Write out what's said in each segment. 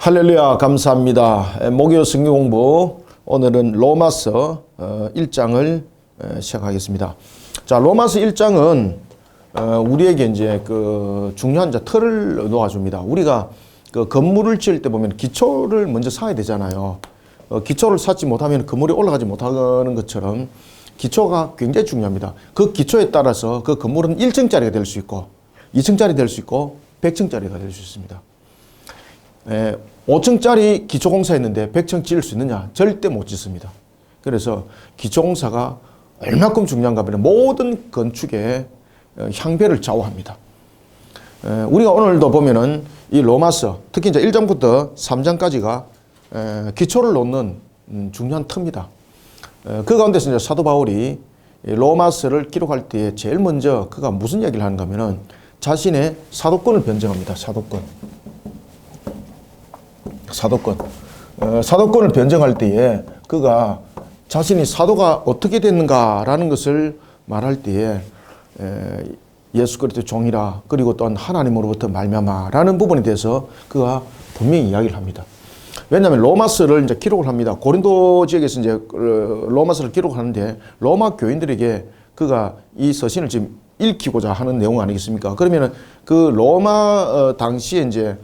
할렐루야, 감사합니다. 목요 성경 공부, 오늘은 로마서 1장을 시작하겠습니다. 자, 로마서 1장은 우리에게 이제 그 중요한 틀을 놓아줍니다. 우리가 그 건물을 지을 때 보면 기초를 먼저 쌓아야 되잖아요. 기초를 쌓지 못하면 건물이 올라가지 못하는 것처럼 기초가 굉장히 중요합니다. 그 기초에 따라서 그 건물은 1층짜리가 될 수 있고 2층짜리 될 수 있고 100층짜리가 될 수 있습니다. 5층짜리 기초공사했는데 100층 지을 수 있느냐? 절대 못 짓습니다. 그래서 기초공사가 얼마큼 중요한가 하면 모든 건축의 향배를 좌우합니다. 우리가 오늘도 보면은 이 로마서, 특히 이제 1장부터 3장까지가 기초를 놓는 중요한 터입니다. 그 가운데서 이제 사도 바울이 로마서를 기록할 때 제일 먼저 그가 무슨 얘기를 하는가 하면은 자신의 사도권을 변증합니다. 사도권을 변증할 때에 그가 자신이 사도가 어떻게 됐는가라는 것을 말할 때에 예수 그리스도의 종이라, 그리고 또한 하나님으로부터 말미암아라는 부분에 대해서 그가 분명히 이야기를 합니다. 왜냐하면 로마서를 이제 기록을 합니다. 고린도 지역에서 이제 로마서를 기록하는데 로마 교인들에게 그가 이 서신을 지금 읽히고자 하는 내용 아니겠습니까? 그러면은 그 로마 당시에 이제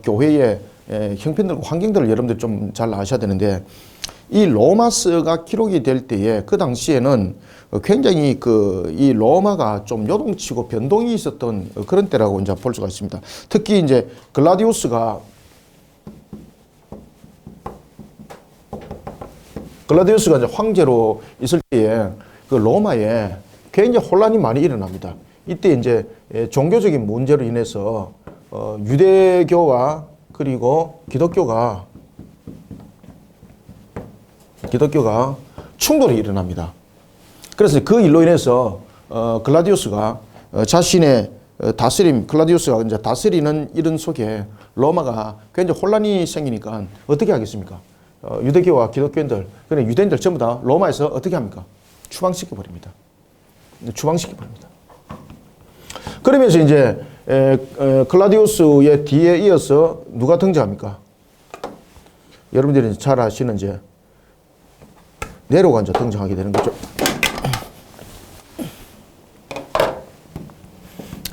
교회의 형편들과 환경들을 여러분들 좀 잘 아셔야 되는데, 이 로마서가 기록이 될 때에 그 당시에는 굉장히 이 로마가 좀 요동치고 변동이 있었던 그런 때라고 이제 볼 수가 있습니다. 특히 이제 글라디우스가 이제 황제로 있을 때에 그 로마에 굉장히 혼란이 많이 일어납니다. 이때 이제 종교적인 문제로 인해서 유대교와 그리고 기독교가 충돌이 일어납니다. 그래서 그 일로 인해서 글라디우스가 자신의 글라디우스가 이제 다스리는 이런 속에 로마가 굉장히 혼란이 생기니까 어떻게 하겠습니까? 유대교와 기독교인들, 그래 유대인들 전부 다 로마에서 어떻게 합니까? 추방시켜 버립니다. 그러면서 이제 클라디우스의 뒤에 이어서 누가 등장합니까? 여러분들이 잘 아시는 이제 네로가 이제 등장하게 되는 거죠.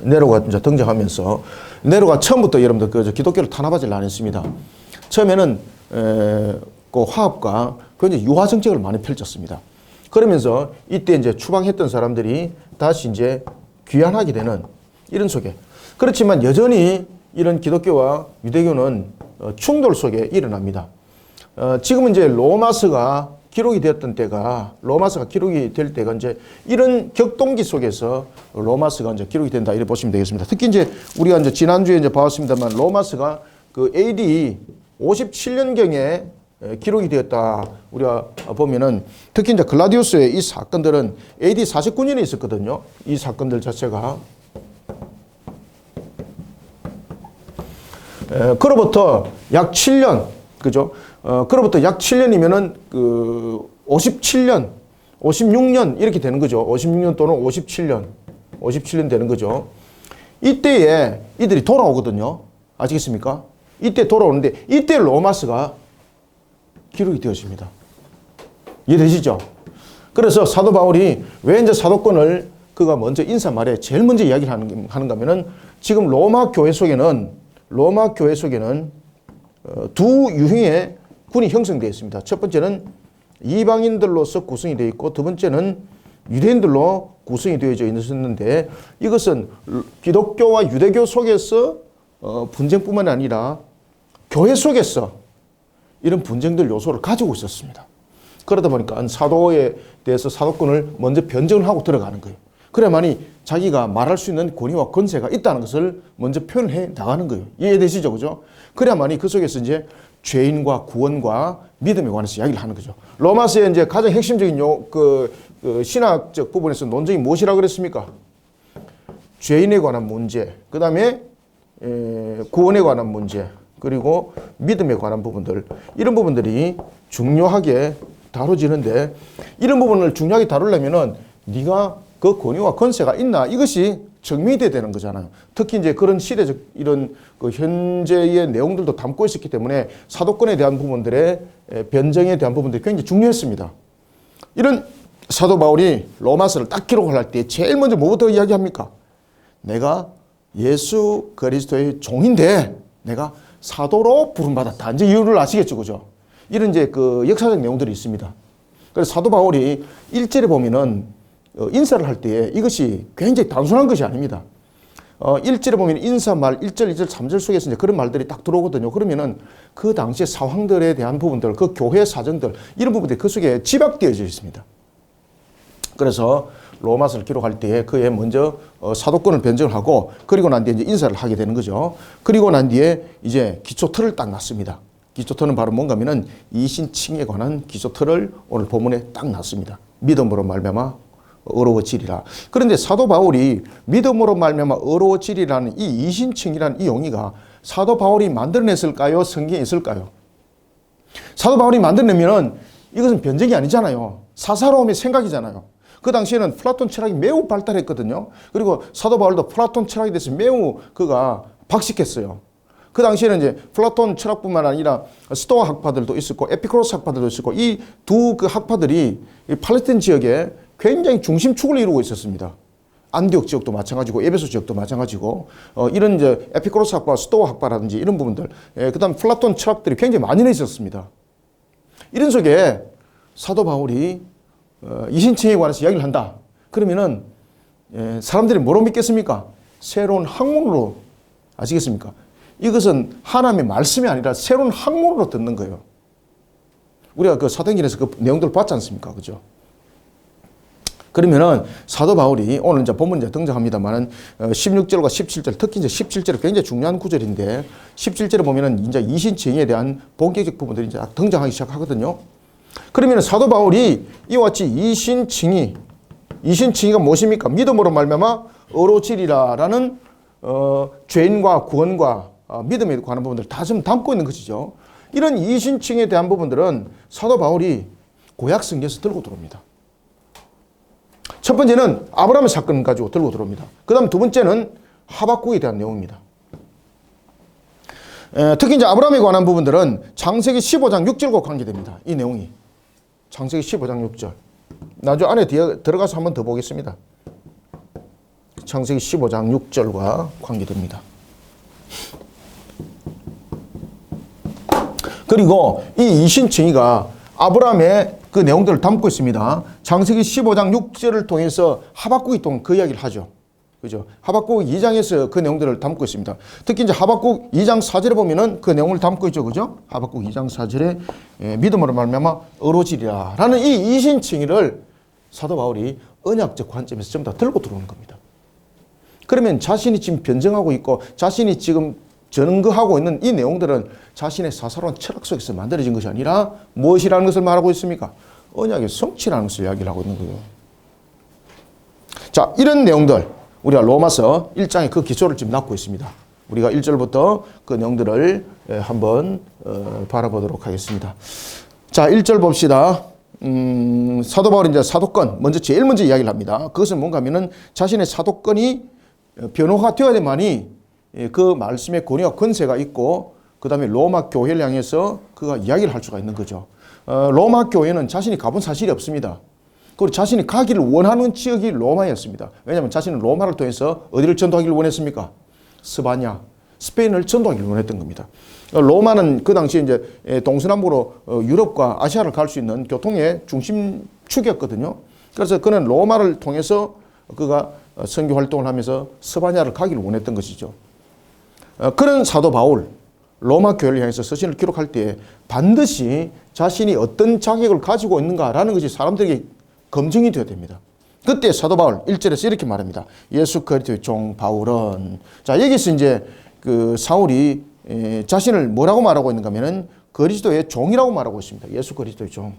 네로가 이제 등장하면서, 네로가 처음부터 여러분들 그 기독교를 탄압하지 않았습니다. 처음에는 그 화합과 굉장히 유화 정책을 많이 펼쳤습니다. 그러면서 이때 이제 추방했던 사람들이 다시 이제 귀환하게 되는 이런 속에, 그렇지만 여전히 이런 기독교와 유대교는 충돌 속에 일어납니다. 지금은 이제 로마서가 기록이 되었던 때가, 로마서가 기록이 될 때가 이제 이런 격동기 속에서 로마서가 이제 기록이 된다, 이렇게 보시면 되겠습니다. 특히 이제 우리가 이제 지난주에 이제 봤습니다만 로마서가 그 AD 57년경에 기록이 되었다. 우리가 보면은 특히 이제 글라디우스의 이 사건들은 AD 49년에 있었거든요. 이 사건들 자체가. 그로부터 약 7년, 그죠? 그로부터 약 7년이면은 그 57년, 56년 이렇게 되는 거죠. 56년 또는 57년 되는 거죠. 이때에 이들이 돌아오거든요. 아시겠습니까? 이때 돌아오는데 이때 로마서가 기록이 되었습니다. 이해되시죠? 그래서 사도 바울이 왜 이제 사도권을 그가 먼저 인사 말에 제일 먼저 이야기를 하는가 하면은 지금 로마 교회 속에는 두 유형의 군이 형성되어 있습니다. 첫 번째는 이방인들로서 구성이 되어 있고, 두 번째는 유대인들로 구성이 되어져 있었는데, 이것은 기독교와 유대교 속에서 분쟁뿐만 아니라 교회 속에서 이런 분쟁들 요소를 가지고 있었습니다. 그러다 보니까 사도에 대해서 사도권을 먼저 변증을 하고 들어가는 거예요. 그래야만이 자기가 말할 수 있는 권위와 권세가 있다는 것을 먼저 표현해 나가는 거예요. 이해되시죠? 그죠? 그래야만이 그 속에서 이제 죄인과 구원과 믿음에 관해서 이야기를 하는 거죠. 로마서의 이제 가장 핵심적인 신학적 부분에서 논쟁이 무엇이라고 그랬습니까? 죄인에 관한 문제, 그 다음에 구원에 관한 문제, 그리고 믿음에 관한 부분들, 이런 부분들이 중요하게 다뤄지는데, 이런 부분을 중요하게 다루려면은 네가 그 권위와 권세가 있나, 이것이 증명이 돼야 되는 거잖아요. 특히 이제 그런 시대적 이런 그 현재의 내용들도 담고 있었기 때문에 사도권에 대한 부분들의 변정에 대한 부분들이 굉장히 중요했습니다. 이런 사도 바울이 로마서를 딱 기록을 할 때 제일 먼저 뭐부터 이야기합니까? 내가 예수 그리스도의 종인데 내가 사도로 부름받았다. 이제 이유를 아시겠죠, 그죠? 이런 이제 그 역사적 내용들이 있습니다. 그래서 사도 바울이 1절에 보면은 인사를 할 때 이것이 굉장히 단순한 것이 아닙니다. 1절에 보면 인사말 1절, 2절, 3절 속에서 이제 그런 말들이 딱 들어오거든요. 그러면은 그 당시의 상황들에 대한 부분들, 그 교회 사정들, 이런 부분들이 그 속에 집약되어져 있습니다. 그래서 로마서를 기록할 때에 그에 먼저 사도권을 변정을 하고 그리고 난 뒤에 이제 인사를 하게 되는 거죠. 그리고 난 뒤에 이제 기초 틀을 딱 놨습니다. 기초 틀은 바로 뭔가 하면은 이신칭에 관한 기초 틀을 오늘 본문에 딱 놨습니다. 믿음으로 말미암아 어려워지리라. 그런데 사도 바울이 믿음으로 말미암아 어려워지리라는 이 이신칭이라는 이 용어가 사도 바울이 만들어냈을까요? 성경에 있을까요? 사도 바울이 만들어내면은 이것은 변정이 아니잖아요. 사사로움의 생각이잖아요. 그 당시에는 플라톤 철학이 매우 발달했거든요. 그리고 사도 바울도 플라톤 철학에 대해서 매우 그가 박식했어요. 그 당시에는 이제 플라톤 철학뿐만 아니라 스토아 학파들도 있었고 에피쿠로스 학파들도 있었고 이 두 그 학파들이 이 팔레스타인 지역에 굉장히 중심축을 이루고 있었습니다. 안디옥 지역도 마찬가지고 에베소 지역도 마찬가지고 이런 이제 에피쿠로스 학파, 스토아 학파라든지 이런 부분들, 그다음 플라톤 철학들이 굉장히 많이 있었습니다. 이런 속에 사도 바울이 이신칭에 관해서 이야기를 한다. 그러면은 사람들이 뭐로 믿겠습니까? 새로운 학문으로 아시겠습니까? 이것은 하나님의 말씀이 아니라 새로운 학문으로 듣는 거예요. 우리가 그 사도행전에서 그 내용들을 봤지 않습니까? 그죠? 그러면은 사도 바울이 오늘 이제 본문 이제 등장합니다만은 16절과 17절, 특히 이제 17절은 굉장히 중요한 구절인데 17절에 보면은 이제 이신칭에 대한 본격적 부분들이 이제 등장하기 시작하거든요. 그러면 사도 바울이 이와 같이 이신칭이가 무엇입니까? 믿음으로 말미암아 어로지리라라는 죄인과 구원과 믿음에 관한 부분들을 다 좀 담고 있는 것이죠. 이런 이신칭에 대한 부분들은 사도 바울이 구약 성경에서 들고 들어옵니다. 첫 번째는 아브라함의 사건을 가지고 들고 들어옵니다. 그 다음 두 번째는 하박국에 대한 내용입니다. 특히 이제 아브라함에 관한 부분들은 창세기 15장 6절과 관계됩니다. 이 내용이. 창세기 15장 6절. 나중에 안에 뒤에 들어가서 한번 더 보겠습니다. 창세기 15장 6절과 관계됩니다. 그리고 이 이신칭이가 아브라함의 그 내용들을 담고 있습니다. 창세기 15장 6절을 통해서 하박국이 또 그 이야기를 하죠. 그죠? 하박국 2장에서 그 내용들을 담고 있습니다. 특히 이제 하박국 2장 4절에 보면은 그 내용을 담고 있죠. 그죠? 하박국 2장 4절에 믿음으로 말미암아 어로지리라라는 이 이신칭의를 사도 바울이 언약적 관점에서 전부 다 들고 들어오는 겁니다. 그러면 자신이 지금 변증하고 있고 자신이 지금 전거하고 있는 이 내용들은 자신의 사사로운 철학 속에서 만들어진 것이 아니라 무엇이라는 것을 말하고 있습니까? 언약의 성취라는 것을 이야기를 하고 있는 거예요. 자, 이런 내용들 우리가 로마서 1장에 그 기초를 지금 놨고 있습니다. 우리가 1절부터 그 내용들을 한번 바라보도록 하겠습니다. 자, 1절 봅시다. 사도 바울이 이제 사도권 제일 먼저 이야기를 합니다. 그것은 뭔가 하면은 자신의 사도권이 변호가 되어야 되만이 그 말씀의 권위와 권세가 있고 그 다음에 로마 교회를 향해서 그가 이야기를 할 수가 있는 거죠. 로마 교회는 자신이 가본 사실이 없습니다. 그리고 자신이 가기를 원하는 지역이 로마였습니다. 왜냐하면 자신은 로마를 통해서 어디를 전도하기를 원했습니까? 스바냐, 스페인을 전도하기를 원했던 겁니다. 로마는 그 당시에 이제 동서남북으로 유럽과 아시아를 갈 수 있는 교통의 중심축이었거든요. 그래서 그는 로마를 통해서 그가 선교 활동을 하면서 스바냐를 가기를 원했던 것이죠. 그런 사도 바울, 로마 교회를 향해서 서신을 기록할 때 반드시 자신이 어떤 자격을 가지고 있는가라는 것이 사람들에게 검증이 되어야 됩니다. 그때 사도 바울 1절에서 이렇게 말합니다. 예수 그리스도의 종 바울은, 자, 여기서 이제 그 사울이 자신을 뭐라고 말하고 있는가 하면은 그리스도의 종이라고 말하고 있습니다. 예수 그리스도의 종.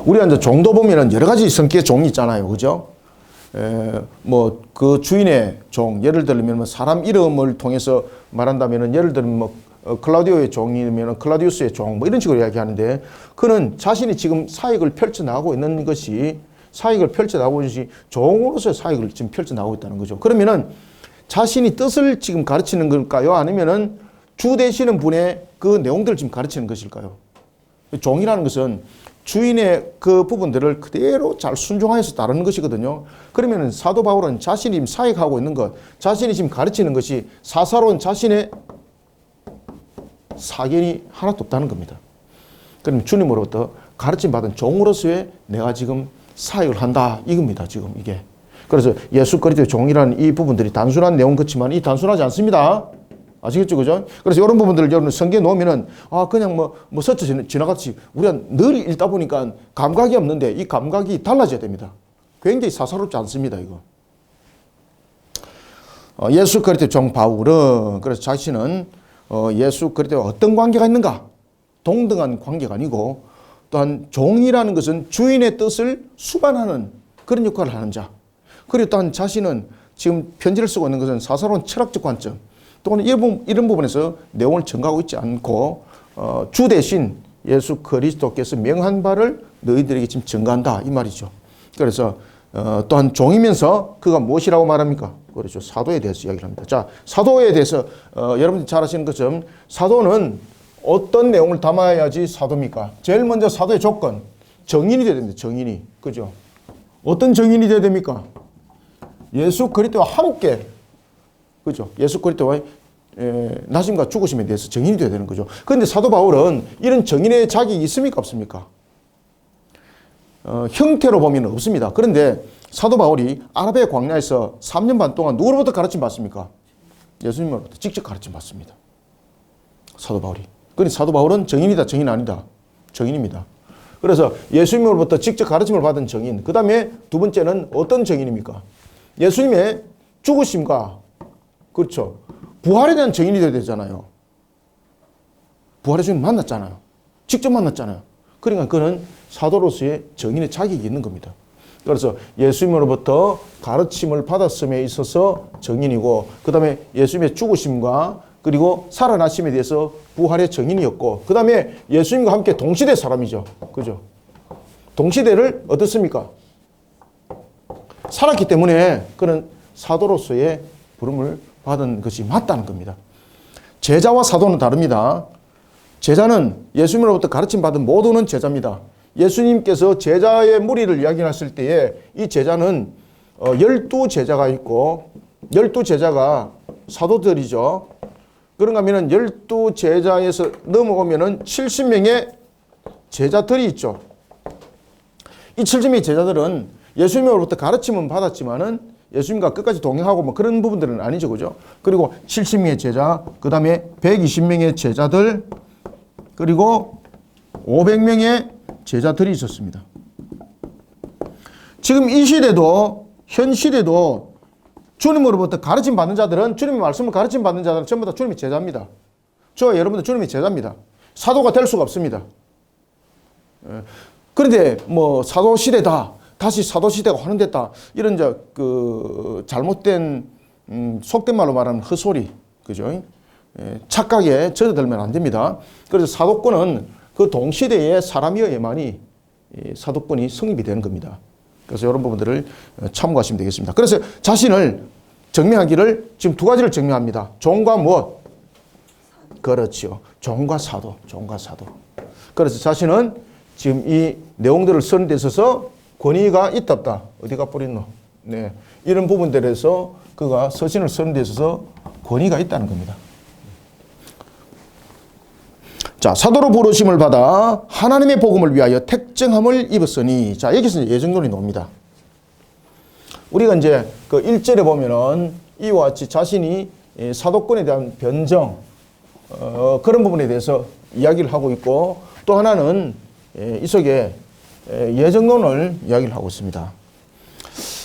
우리가 이제 종도 보면은 여러 가지 성격의 종이 있잖아요. 그죠? 뭐 그 주인의 종, 예를 들면 사람 이름을 통해서 말한다면은 예를 들면 뭐 클라우디오의 종이면 클라우디우스의 종 뭐 이런 식으로 이야기하는데 그는 자신이 지금 사역을 펼쳐나가고 있는 것이 사역을 펼쳐나가고 있는 것이 종으로서의 사역을 지금 펼쳐나가고 있다는 거죠. 그러면은 자신이 뜻을 지금 가르치는 걸까요? 아니면은 주 되시는 분의 그 내용들을 지금 가르치는 것일까요? 종이라는 것은 주인의 그 부분들을 그대로 잘 순종하여서 따르는 것이거든요. 그러면은 사도 바울은 자신이 지금 사역하고 있는 것, 자신이 지금 가르치는 것이 사사로운 자신의 사견이 하나도 없다는 겁니다. 그럼 주님으로부터 가르침 받은 종으로서의 내가 지금 사역을 한다 이겁니다. 지금 이게. 그래서 예수 그리스도의 종이라는 이 부분들이 단순한 내용 같지만 이 단순하지 않습니다. 아시겠죠? 그죠? 그래서 이런 부분들을 여러분 성경에 놓으면은, 그냥 스쳐 지나갔지. 우리가 늘 읽다 보니까 감각이 없는데 이 감각이 달라져야 됩니다. 굉장히 사사롭지 않습니다, 이거. 예수 그리스도의 종 바울은 그래서 자신은 예수 그리스도와 어떤 관계가 있는가? 동등한 관계가 아니고 또한 종이라는 것은 주인의 뜻을 수반하는 그런 역할을 하는 자. 그리고 또한 자신은 지금 편지를 쓰고 있는 것은 사사로운 철학적 관점 또는 이런 부분에서 내용을 전가하고 있지 않고 주 대신 예수 그리스도께서 명한 바를 너희들에게 지금 전가한다 이 말이죠. 그래서 또한 종이면서 그가 무엇이라고 말합니까? 그렇죠. 사도에 대해서 이야기를 합니다. 자, 사도에 대해서 여러분들이 잘 아시는 것처럼 사도는 어떤 내용을 담아야지 사도입니까? 제일 먼저 사도의 조건, 정인이 돼야 됩니다. 정인이. 그죠? 어떤 정인이 돼야 됩니까? 예수 그리스도와 함께, 그죠? 예수 그리스도와 나심과 죽으심에 대해서 정인이 돼야 되는 거죠. 그런데 사도 바울은 이런 정인의 자격이 있습니까? 없습니까? 형태로 보면 없습니다. 그런데 사도 바울이 아라비아 광야에서 3년 반 동안 누구로부터 가르침 받습니까? 예수님으로부터 직접 가르침 받습니다. 사도 바울이. 그런데 사도 바울은 정인이다, 정인 아니다. 정인입니다. 그래서 예수님으로부터 직접 가르침을 받은 정인. 그 다음에 두 번째는 어떤 정인입니까? 예수님의 죽으심과, 그렇죠, 부활에 대한 정인이 되어야 되잖아요. 부활의 주님 만났잖아요. 직접 만났잖아요. 그러니까 그는 사도로서의 정인의 자격이 있는 겁니다. 그래서 예수님으로부터 가르침을 받았음에 있어서 정인이고, 그 다음에 예수님의 죽으심과 그리고 살아나심에 대해서 부활의 정인이었고, 그 다음에 예수님과 함께 동시대 사람이죠. 그죠? 동시대를 어떻습니까? 살았기 때문에 그는 사도로서의 부름을 받은 것이 맞다는 겁니다. 제자와 사도는 다릅니다. 제자는 예수님으로부터 가르침 받은 모두는 제자입니다. 예수님께서 제자의 무리를 이야기했을 때에 이 제자는 12제자가 있고 12제자가 사도들이죠. 그런가 하면 12제자에서 넘어오면 70명의 제자들이 있죠. 이 70명의 제자들은 예수님으로부터 가르침은 받았지만은 예수님과 끝까지 동행하고 뭐 그런 부분들은 아니죠. 그죠? 그리고 70명의 제자, 그 다음에 120명의 제자들, 그리고 500명의 제자들이 있었습니다. 지금 이 시대도, 현 시대도 주님으로부터 가르침 받는 자들은, 주님의 말씀을 가르침 받는 자들은 전부 다 주님의 제자입니다. 저와 여러분들 주님의 제자입니다. 사도가 될 수가 없습니다. 그런데 사도 시대다, 다시 사도 시대가 환원됐다, 이런 잘못된 속된 말로 말하는 헛소리, 그죠? 착각에 젖어들면 안 됩니다. 그래서 사도권은 그 동시대의 사람이어야만이 사도권이 성립이 되는 겁니다. 그래서 이런 부분들을 참고하시면 되겠습니다. 그래서 자신을 증명하기를 지금 두 가지를 증명합니다. 종과 무엇? 그렇죠. 종과 사도, 종과 사도. 그래서 자신은 지금 이 내용들을 쓰는 데 있어서 권위가 있다 없다. 어디가 뿌렸노? 네. 이런 부분들에서 그가 서신을 쓰는 데 있어서 권위가 있다는 겁니다. 자, 사도로 부르심을 받아 하나님의 복음을 위하여 택정함을 입었으니, 자, 여기서 예정론이 나옵니다. 우리가 이제 그 1절에 보면은 이와 같이 자신이 사도권에 대한 변정, 그런 부분에 대해서 이야기를 하고 있고, 또 하나는 이 속에 예정론을 이야기를 하고 있습니다.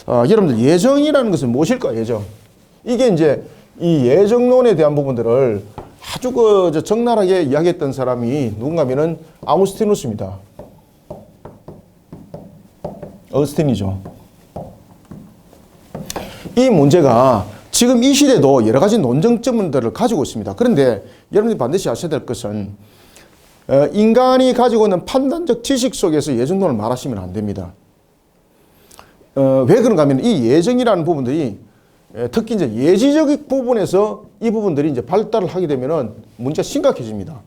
여러분들, 예정이라는 것은 무엇일까? 예정. 이게 이제 이 예정론에 대한 부분들을 아주 적나라하게 이야기했던 사람이 누군가 하면은 아우구스티누스입니다. 어스틴이죠. 이 문제가 지금 이 시대도 여러 가지 논쟁점들을 가지고 있습니다. 그런데 여러분들이 반드시 아셔야 될 것은 인간이 가지고 있는 판단적 지식 속에서 예정론을 말하시면 안 됩니다. 왜 그런가 하면 이 예정이라는 부분들이 특히 이제 예지적 부분에서 이 부분들이 이제 발달을 하게 되면은 문제가 심각해집니다.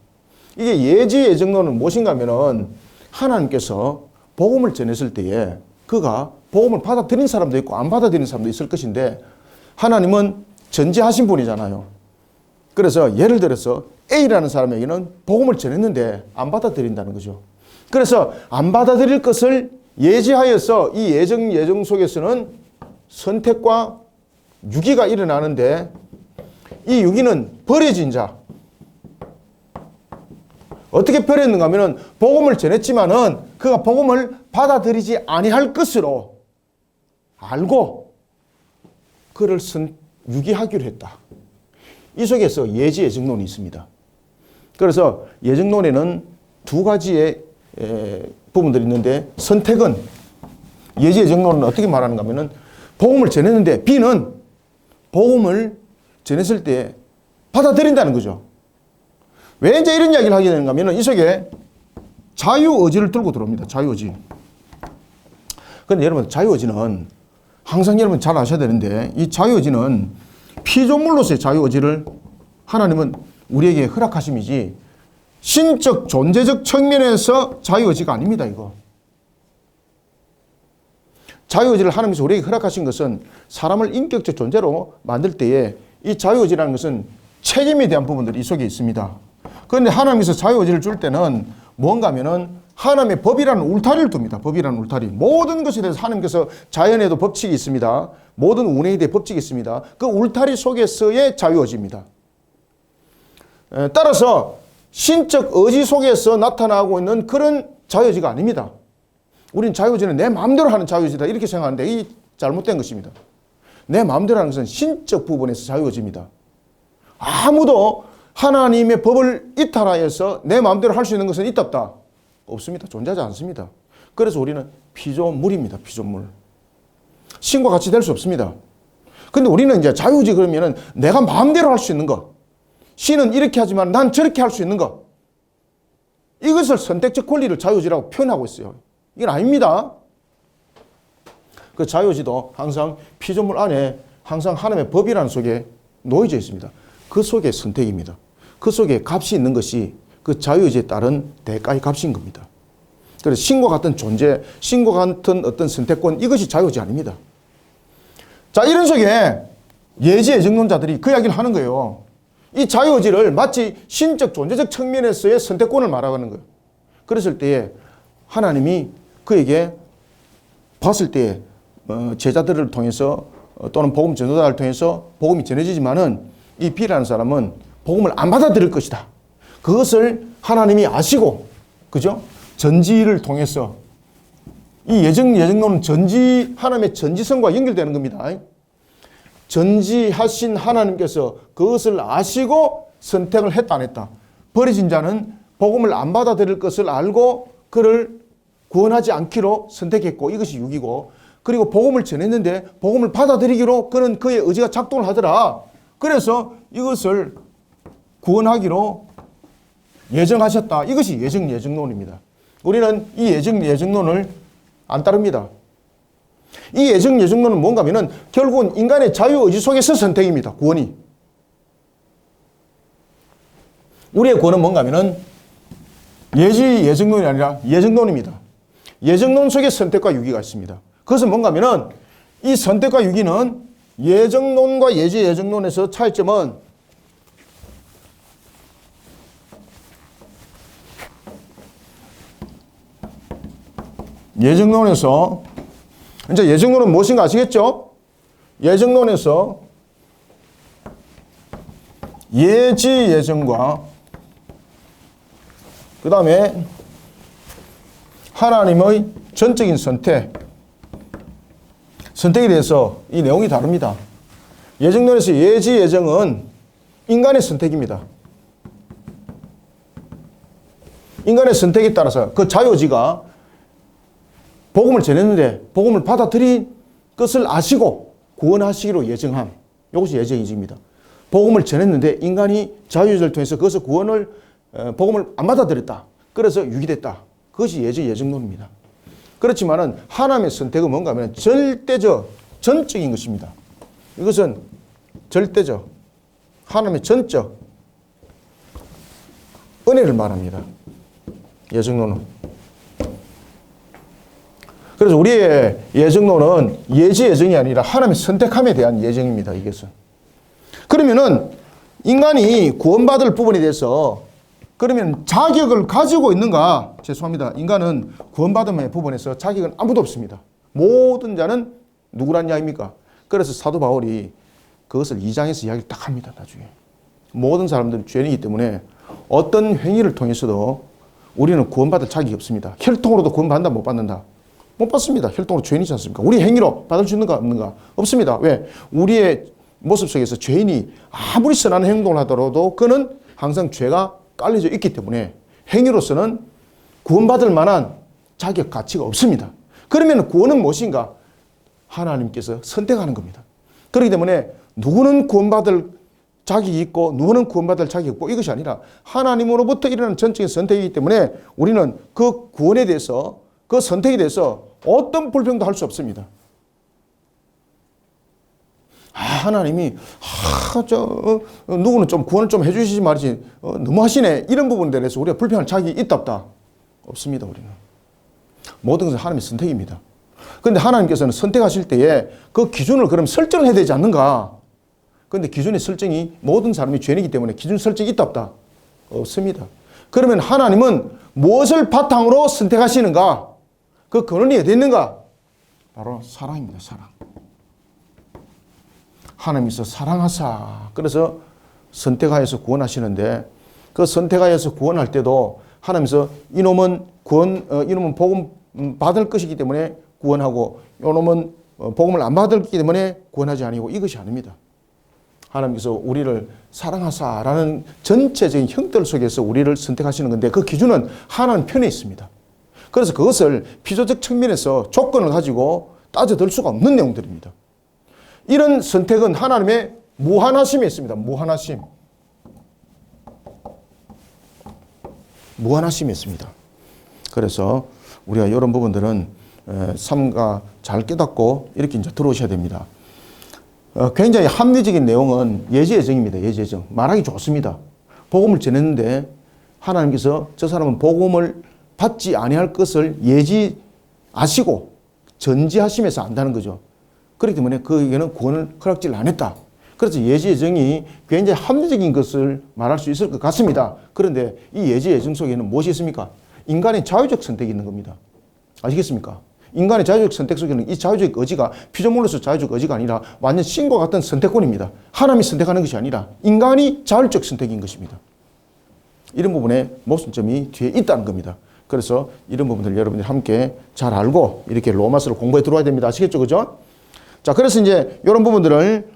이게 예지 예정론은 무엇인가 하면은 하나님께서 복음을 전했을 때에 그가 복음을 받아들인 사람도 있고 안 받아들인 사람도 있을 것인데 하나님은 전지하신 분이잖아요. 그래서 예를 들어서 A라는 사람에게는 복음을 전했는데 안 받아들인다는 거죠. 그래서 안 받아들일 것을 예지하여서 이 예정 속에서는 선택과 유기가 일어나는데 이 유기는 버려진 자. 어떻게 버렸는가 하면은 복음을 전했지만은 그가 복음을 받아들이지 아니할 것으로 알고 그를 유기하기로 했다. 이 속에서 예지 예정론이 있습니다. 그래서 예정론에는 두 가지의 부분들이 있는데 선택은 예지 예정론은 어떻게 말하는가 하면은 복음을 전했는데 B는 복음을 전했을 때 받아들인다는 거죠. 왜 이제 이런 이야기를 하게 되는가 하면 이 속에 자유의지를 들고 들어옵니다. 자유의지. 그런데 여러분 자유의지는 항상 여러분 잘 아셔야 되는데 이 자유의지는 피조물로서의 자유의지를 하나님은 우리에게 허락하심이지 신적 존재적 측면에서 자유의지가 아닙니다. 이거. 자유의지를 하나님께서 우리에게 허락하신 것은 사람을 인격적 존재로 만들 때에 이 자유의지라는 것은 책임에 대한 부분들이 이 속에 있습니다. 그런데 하나님께서 자유의지를 줄 때는 뭔가 하면은 하나님의 법이라는 울타리를 둡니다. 법이라는 울타리. 모든 것에 대해서 하나님께서 자연에도 법칙이 있습니다. 모든 운행에 대해 법칙이 있습니다. 그 울타리 속에서의 자유의지입니다. 따라서 신적 의지 속에서 나타나고 있는 그런 자유의지가 아닙니다. 우리는 자유의지는 내 마음대로 하는 자유의지다 이렇게 생각하는데 이 잘못된 것입니다. 내 마음대로 하는 것은 신적 부분에서 자유의지입니다. 아무도 하나님의 법을 이탈하여서 내 마음대로 할 수 있는 것은 있다 없다? 없습니다. 존재하지 않습니다. 그래서 우리는 피조물입니다. 피조물. 신과 같이 될 수 없습니다. 근데 우리는 이제 자유의지 그러면은 내가 마음대로 할 수 있는 것. 신은 이렇게 하지만 난 저렇게 할 수 있는 것. 이것을 선택적 권리를 자유의지라고 표현하고 있어요. 이건 아닙니다. 그 자유의지도 항상 피조물 안에 항상 하나님의 법이라는 속에 놓여져 있습니다. 그 속에 선택입니다. 그 속에 값이 있는 것이 그 자유의지에 따른 대가의 값인 겁니다. 그래서 신과 같은 존재, 신과 같은 어떤 선택권 이것이 자유의지 아닙니다. 자, 이런 속에 예지 예정론자들이 그 이야기를 하는 거예요. 이 자유의지를 마치 신적 존재적 측면에서의 선택권을 말하는 거예요. 그랬을 때에 하나님이 그에게 봤을 때 제자들을 통해서 또는 복음 전도자를 통해서 복음이 전해지지만은 이 B라는 사람은 복음을 안 받아들일 것이다. 그것을 하나님이 아시고, 그죠? 전지를 통해서 이 예정론은 하나님의 전지성과 연결되는 겁니다. 전지하신 하나님께서 그것을 아시고 선택을 했다 안 했다. 버려진 자는 복음을 안 받아들일 것을 알고 그를 구원하지 않기로 선택했고 이것이 육이고, 그리고 복음을 전했는데 복음을 받아들이기로 그는 그의 의지가 작동을 하더라. 그래서 이것을 구원하기로 예정하셨다. 이것이 예정론입니다. 우리는 이 예정론을 안 따릅니다. 이 예정론은 뭔가 하면은 결국은 인간의 자유의지 속에서 선택입니다. 구원이. 우리의 구원은 뭔가 하면은 예정론이 아니라 예정론입니다. 예정론 속에 선택과 유기가 있습니다. 그것은 뭔가 하면은 이 선택과 유기는 예정론과 예정론에서 차이점은 예정론에서 이제 예정론은 무엇인가 아시겠죠? 예정론에서 예지 예정과 그 다음에 하나님의 전적인 선택에 대해서 이 내용이 다릅니다. 예정론에서 예지 예정은 인간의 선택입니다. 인간의 선택에 따라서 그 자유의지가 복음을 전했는데 복음을 받아들인 것을 아시고 구원하시기로 예정함. 이것이 예정이직입니다. 복음을 전했는데 인간이 자유의지를 통해서 그것을 구원을 복음을 안 받아들였다. 그래서 유기됐다. 그것이 예정론입니다. 그렇지만은 하나님의 선택은 뭔가 하면 절대적, 전적인 것입니다. 이것은 절대적, 하나님의 전적 은혜를 말합니다. 예정론은. 그래서 우리의 예정론은 예정이 아니라 하나님의 선택함에 대한 예정입니다. 이것은. 그러면은 인간이 구원받을 부분에 대해서 그러면 자격을 가지고 있는가? 죄송합니다. 인간은 구원받음의 부분에서 자격은 아무도 없습니다. 모든 자는 누구란 이야기입니까? 그래서 사도 바울이 그것을 2장에서 이야기를 딱 합니다. 나중에. 모든 사람들은 죄인이기 때문에 어떤 행위를 통해서도 우리는 구원받을 자격이 없습니다. 혈통으로도 구원받는다 못 받는다? 못 받습니다. 혈통으로 죄인이지 않습니까? 우리 행위로 받을 수 있는가 없는가? 없습니다. 왜? 우리의 모습 속에서 죄인이 아무리 선한 행동을 하더라도 그는 항상 죄가 깔려져 있기 때문에 행위로서는 구원받을 만한 자격 가치가 없습니다. 그러면 구원은 무엇인가? 하나님께서 선택하는 겁니다. 그렇기 때문에 누구는 구원받을 자격이 있고 누구는 구원받을 자격이 없고 이것이 아니라 하나님으로부터 일어나는 전적인 선택이기 때문에 우리는 그 구원에 대해서 그 선택에 대해서 어떤 불평도 할 수 없습니다. 하나님이 누구는 좀 구원을 좀 해주시지 말이지 너무 하시네 이런 부분에 대해서 우리가 불평할 자격이 있다 없다? 없습니다. 우리는 모든 것은 하나님의 선택입니다. 그런데 하나님께서는 선택하실 때에 그 기준을 그럼 설정을 해야 되지 않는가? 그런데 기준의 설정이 모든 사람이 죄인이기 때문에 기준 설정이 있다 없다? 없습니다. 그러면 하나님은 무엇을 바탕으로 선택하시는가? 그 근원이 어디 있는가? 바로 사랑입니다. 사랑. 하나님께서 사랑하사 그래서 선택하여서 구원하시는데 그 선택하여서 구원할 때도 하나님께서 이놈은 복음 받을 것이기 때문에 구원하고 이놈은 복음을 안 받을 기 때문에 구원하지 아니고 이것이 아닙니다. 하나님께서 우리를 사랑하사라는 전체적인 형들 속에서 우리를 선택하시는 건데 그 기준은 하나님 편에 있습니다. 그래서 그것을 피조적 측면에서 조건을 가지고 따져들 수가 없는 내용들입니다. 이런 선택은 하나님의 무한하심에 있습니다. 무한하심. 무한하심이 있습니다. 그래서 우리가 이런 부분들은 삼가 잘 깨닫고 이렇게 이제 들어오셔야 됩니다. 굉장히 합리적인 내용은 예정입니다. 예정. 말하기 좋습니다. 복음을 전했는데 하나님께서 저 사람은 복음을 받지 아니할 것을 예지하시고 전지하심에서 안다는 거죠. 그렇기 때문에 그에게는 구원을 허락지를 안 했다. 그래서 예정이 굉장히 합리적인 것을 말할 수 있을 것 같습니다. 그런데 이 예정 속에는 무엇이 있습니까? 인간의 자유적 선택이 있는 겁니다. 아시겠습니까? 인간의 자유적 선택 속에는 이 자유적 의지가 피조물로서 자유적 의지가 아니라 완전 신과 같은 선택권입니다. 하나님이 선택하는 것이 아니라 인간이 자율적 선택인 것입니다. 이런 부분에 모순점이 뒤에 있다는 겁니다. 그래서 이런 부분들 여러분들이 함께 잘 알고 이렇게 로마서를 공부해 들어와야 됩니다. 아시겠죠? 그죠? 자, 그래서 이제 이런 부분들을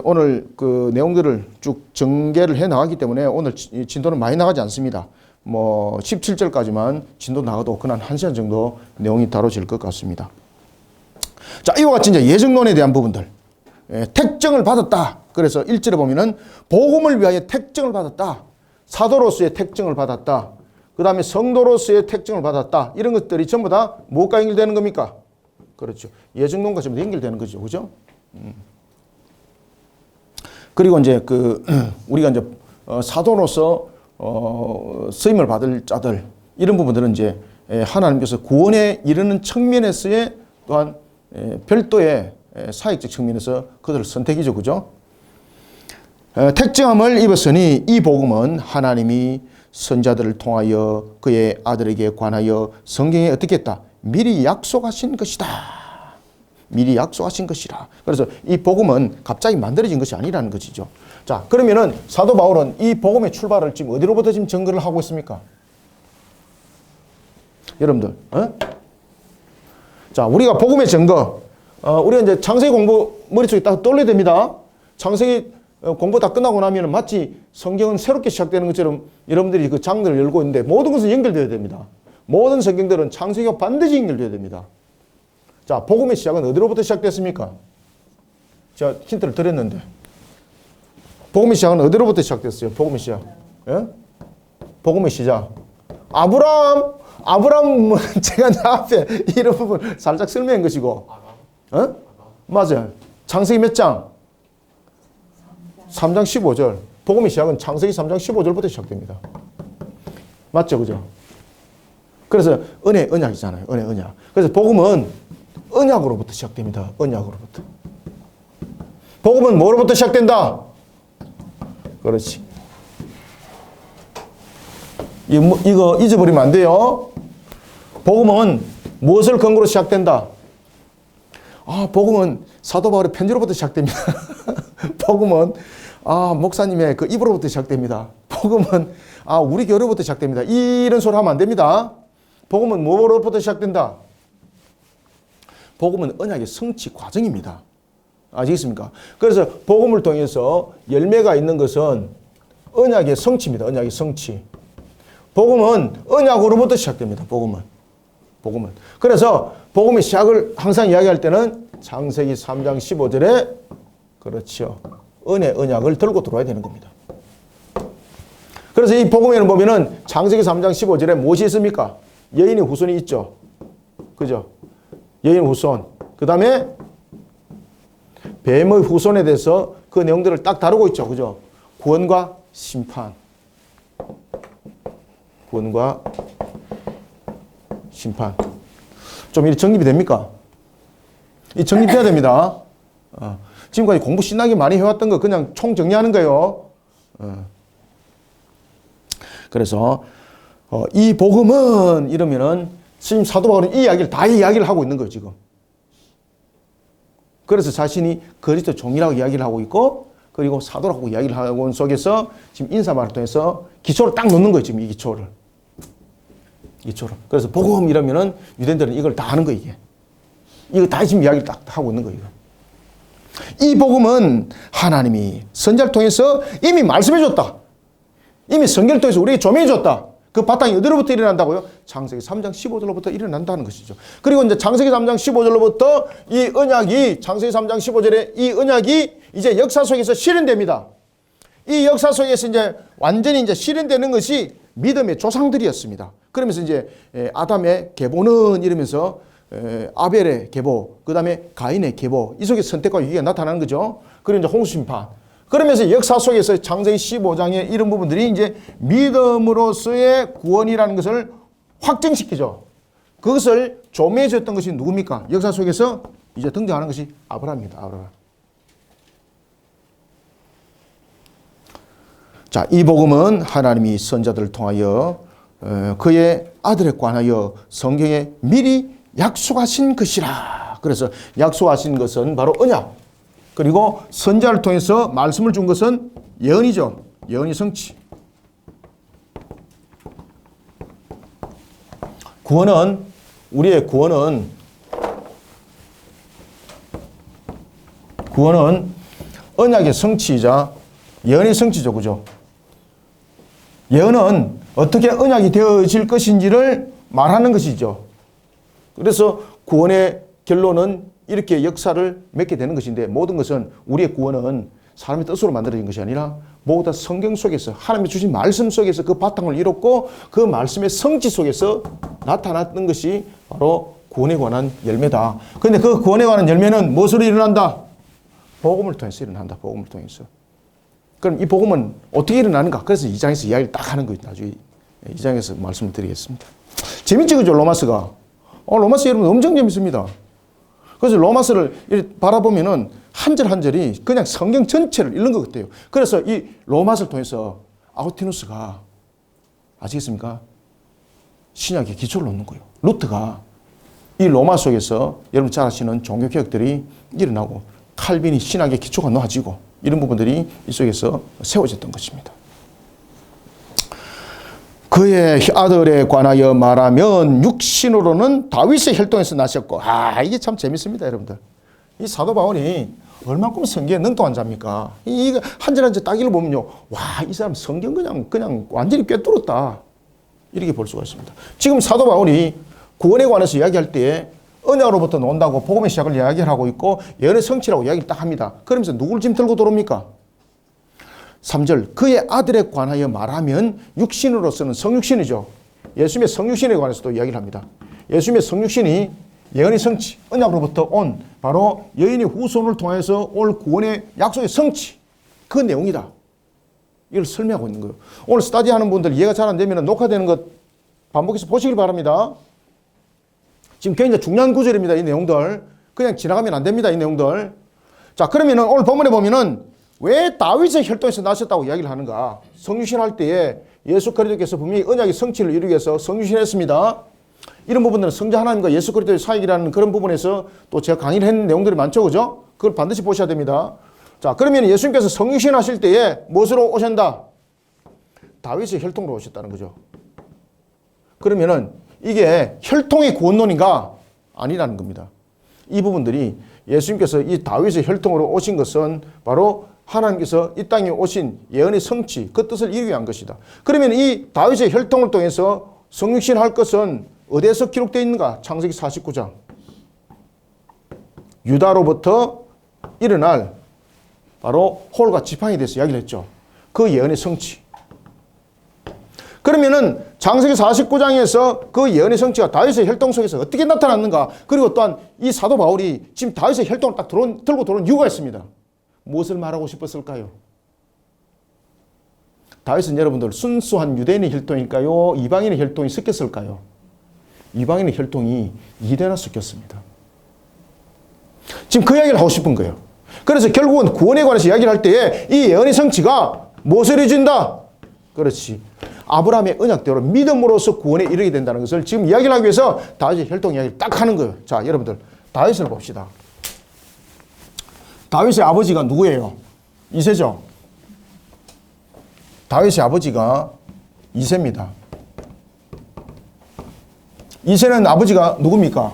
오늘 그 내용들을 쭉 전개를 해 나가기 때문에 오늘 진도는 많이 나가지 않습니다. 17절까지만 진도 나가도 그날 1시간 정도 내용이 다뤄질 것 같습니다. 자, 이와 같이 이제 예정론에 대한 부분들. 택정을 받았다. 그래서 1절에 보면은 복음을 위하여 택정을 받았다. 사도로서의 택정을 받았다. 그 다음에 성도로서의 택정을 받았다. 이런 것들이 전부 다 무엇과 연결되는 겁니까? 그렇죠. 예정론과 전부 연결되는 거죠. 그죠? 그리고 이제 우리가 이제 사도로서 쓰임을 받을 자들 이런 부분들은 이제 하나님께서 구원에 이르는 측면에서의 또한 별도의 사역적 측면에서 그들을 선택이죠. 그죠? 택정함을 입었으니 이 복음은 하나님이 선자들을 통하여 그의 아들에게 관하여 성경에 어떻게 했다? 미리 약속하신 것이다. 미리 약속하신 것이라. 그래서 이 복음은 갑자기 만들어진 것이 아니라는 것이죠. 자, 그러면은 사도 바울은 이 복음의 출발을 지금 어디로부터 지금 증거를 하고 있습니까? 여러분들, 자, 우리가 복음의 증거, 우리가 이제 창세기 공부 머릿속에 딱 떠올려야 됩니다. 창세기 공부 다 끝나고 나면 마치 성경은 새롭게 시작되는 것처럼 여러분들이 그 장들을 열고 있는데 모든 것은 연결되어야 됩니다. 모든 성경들은 창세기와 반드시 연결되어야 됩니다. 자, 복음의 시작은 어디로부터 시작됐습니까? 제가 힌트를 드렸는데 복음의 시작은 어디로부터 시작됐어요? 복음의 시작. 예? 복음의 시작. 아브라함은 제가 앞에 이런 부분 살짝 설명한 것이고, 어? 맞아요. 창세기 몇 장? 3장 15절. 복음의 시작은 창세기 3장 15절부터 시작됩니다. 맞죠? 그죠? 그래서 언약이잖아요. 언약. 그래서 복음은 언약으로부터 시작됩니다. 언약으로부터. 복음은 뭐로부터 시작된다? 그렇지. 이거 잊어버리면 안 돼요. 복음은 무엇을 근거로 시작된다? 복음은 사도 바울의 편지로부터 시작됩니다. 복음은 목사님의 그 입으로부터 시작됩니다. 복음은 우리 교회로부터 시작됩니다. 이런 소리 하면 안 됩니다. 복음은 뭐로부터 시작된다? 복음은 언약의 성취 과정입니다. 아시겠습니까? 그래서 복음을 통해서 열매가 있는 것은 언약의 성취입니다. 언약의 성취. 복음은 언약으로부터 시작됩니다. 복음은. 그래서 복음의 시작을 항상 이야기할 때는 창세기 3장 15절에 그렇죠. 언약을 들고 들어와야 되는 겁니다. 그래서 이 복음에는 보면은 창세기 3장 15절에 무엇이 있습니까? 여인의 후손이 있죠. 그죠? 여인의 후손. 그 다음에 뱀의 후손에 대해서 그 내용들을 딱 다루고 있죠. 그죠? 구원과 심판. 구원과 심판. 좀 이렇게 정립이 됩니까? 이 정립해야 됩니다. 지금까지 공부 신나게 많이 해왔던 거 그냥 총 정리하는 거예요. 그래서 이 복음은 이러면은 지금 사도 바울은 이 이야기를 다 이야기를 하고 있는 거예요, 지금. 그래서 자신이 그리스도 종이라고 이야기를 하고 있고, 그리고 사도라고 이야기를 하고 있는 속에서 지금 인사말을 통해서 기초를 딱 놓는 거예요, 지금 이 기초를. 그래서 복음 이러면은 유대인들은 이걸 다 하는 거예요, 이게. 이거 다 지금 이야기를 딱 하고 있는 거예요. 이 복음은 하나님이 선지자를 통해서 이미 말씀해 줬다. 이미 성경을 통해서 우리에게 조명해 줬다. 그 바탕이 어디로부터 일어난다고요? 창세기 3장 15절로부터 일어난다는 것이죠. 그리고 이제 창세기 3장 15절로부터 이 언약이, 창세기 3장 15절에 이 언약이 이제 역사 속에서 실현됩니다. 이 역사 속에서 이제 완전히 이제 실현되는 것이 믿음의 조상들이었습니다. 그러면서 이제 아담의 계보는 이러면서 아벨의 계보, 그 다음에 가인의 계보, 이 속에 선택과 위기가 나타나는 거죠. 그리고 이제 홍수심판. 그러면서 역사 속에서 창세기 15장의 이런 부분들이 이제 믿음으로서의 구원이라는 것을 확증시키죠. 그것을 조명해 줬던 것이 누굽니까? 역사 속에서 이제 등장하는 것이 아브라함입니다. 아브라함. 자, 이 복음은 하나님이 선자들을 통하여 그의 아들에 관하여 성경에 미리 약속하신 것이라. 그래서 약속하신 것은 바로 언약. 그리고 선자를 통해서 말씀을 준 것은 예언이죠. 예언이 성취. 구원은, 우리의 구원은 언약의 성취이자 예언의 성취죠. 그죠? 예언은 어떻게 언약이 되어질 것인지를 말하는 것이죠. 그래서 구원의 결론은 이렇게 역사를 맺게 되는 것인데, 모든 것은, 우리의 구원은 사람의 뜻으로 만들어진 것이 아니라 모두 다 성경 속에서 하나님이 주신 말씀 속에서 그 바탕을 이뤘고 그 말씀의 성취 속에서 나타났던 것이 바로 구원에 관한 열매다. 그런데 그 구원에 관한 열매는 무엇으로 일어난다? 복음을 통해서 일어난다. 복음을 통해서. 그럼 이 복음은 어떻게 일어나는가? 그래서 2장에서 이야기를 딱 하는 거예요. 나중에 2장에서 말씀을 드리겠습니다. 재밌지, 그죠? 로마서가. 로마서 여러분 엄청 재밌습니다. 그래서 로마서를 이렇게 바라보면은 한 절 한 절이 그냥 성경 전체를 읽는 것 같아요. 그래서 이 로마서를 통해서 아우티누스가, 아시겠습니까? 신약의 기초를 놓는 거예요. 루트가 이 로마 속에서 여러분 잘 아시는 종교개혁들이 일어나고 칼빈이 신학의 기초가 놓아지고 이런 부분들이 이 속에서 세워졌던 것입니다. 그의 아들에 관하여 말하면 육신으로는 다윗의 혈통에서 나셨고, 이게 참 재밌습니다, 여러분들. 이 사도 바울이 얼마큼 성경에 능통한 자입니까? 이거 한 절 한 절 딱 읽어보면요, 이 사람 성경 그냥 완전히 꿰뚫었다, 이렇게 볼 수가 있습니다. 지금 사도 바울이 구원에 관해서 이야기할 때 언약으로부터 논다고 복음의 시작을 이야기하고 있고 예언의 성취라고 이야기를 딱 합니다. 그러면서 누구를 지금 들고 들어옵니까? 3절 그의 아들에 관하여 말하면 육신으로서는 성육신이죠. 예수님의 성육신에 관해서도 이야기를 합니다. 예수님의 성육신이 예언의 성취, 언약으로부터 온 바로 여인의 후손을 통해서 올 구원의 약속의 성취, 그 내용이다. 이걸 설명하고 있는 거예요. 오늘 스터디하는 분들 이해가 잘 안 되면 녹화되는 것 반복해서 보시길 바랍니다. 지금 굉장히 중요한 구절입니다. 이 내용들. 그냥 지나가면 안 됩니다. 이 내용들. 자, 그러면은 오늘 본문에 보면은 왜 다윗의 혈통에서 나셨다고 이야기를 하는가? 성육신 할 때에 예수 그리스도께서 분명히 언약의 성취를 이루기 위해서 성육신했습니다. 이런 부분들은 성자 하나님과 예수 그리스도의 사역이라는 그런 부분에서 또 제가 강의를 했는 내용들이 많죠. 그죠? 그걸 반드시 보셔야 됩니다. 자, 그러면 예수님께서 성육신 하실 때에 무엇으로 오신다? 다윗의 혈통으로 오셨다는 거죠. 그러면은 이게 혈통의 구원론인가? 아니라는 겁니다. 이 부분들이 예수님께서 이 다윗의 혈통으로 오신 것은 바로 하나님께서 이 땅에 오신 예언의 성취, 그 뜻을 이루기 위한 것이다. 그러면 이 다윗의 혈통을 통해서 성육신 할 것은 어디에서 기록되어 있는가? 창세기 49장. 유다로부터 일어날 바로 홀과 지팡이에 대해서 이야기를 했죠. 그 예언의 성취. 그러면은 창세기 49장에서 그 예언의 성취가 다윗의 혈통 속에서 어떻게 나타났는가? 그리고 또한 이 사도 바울이 지금 다윗의 혈통을 딱 들고 들어온 이유가 있습니다. 무엇을 말하고 싶었을까요? 다윗은 여러분들 순수한 유대인의 혈통일까요? 이방인의 혈통이 섞였을까요? 이방인의 혈통이 이대나 섞였습니다. 지금 그 이야기를 하고 싶은 거예요. 그래서 결국은 구원에 관해서 이야기를 할 때에 이 예언의 성취가 무엇을 해준다? 그렇지. 아브라함의 언약대로 믿음으로써 구원에 이르게 된다는 것을 지금 이야기를 하기 위해서 다윗의 혈통 이야기를 딱 하는 거예요. 자, 여러분들 다윗을 봅시다. 다윗의 아버지가 누구예요? 이새죠. 다윗의 아버지가 이새입니다. 이새는 아버지가 누굽니까?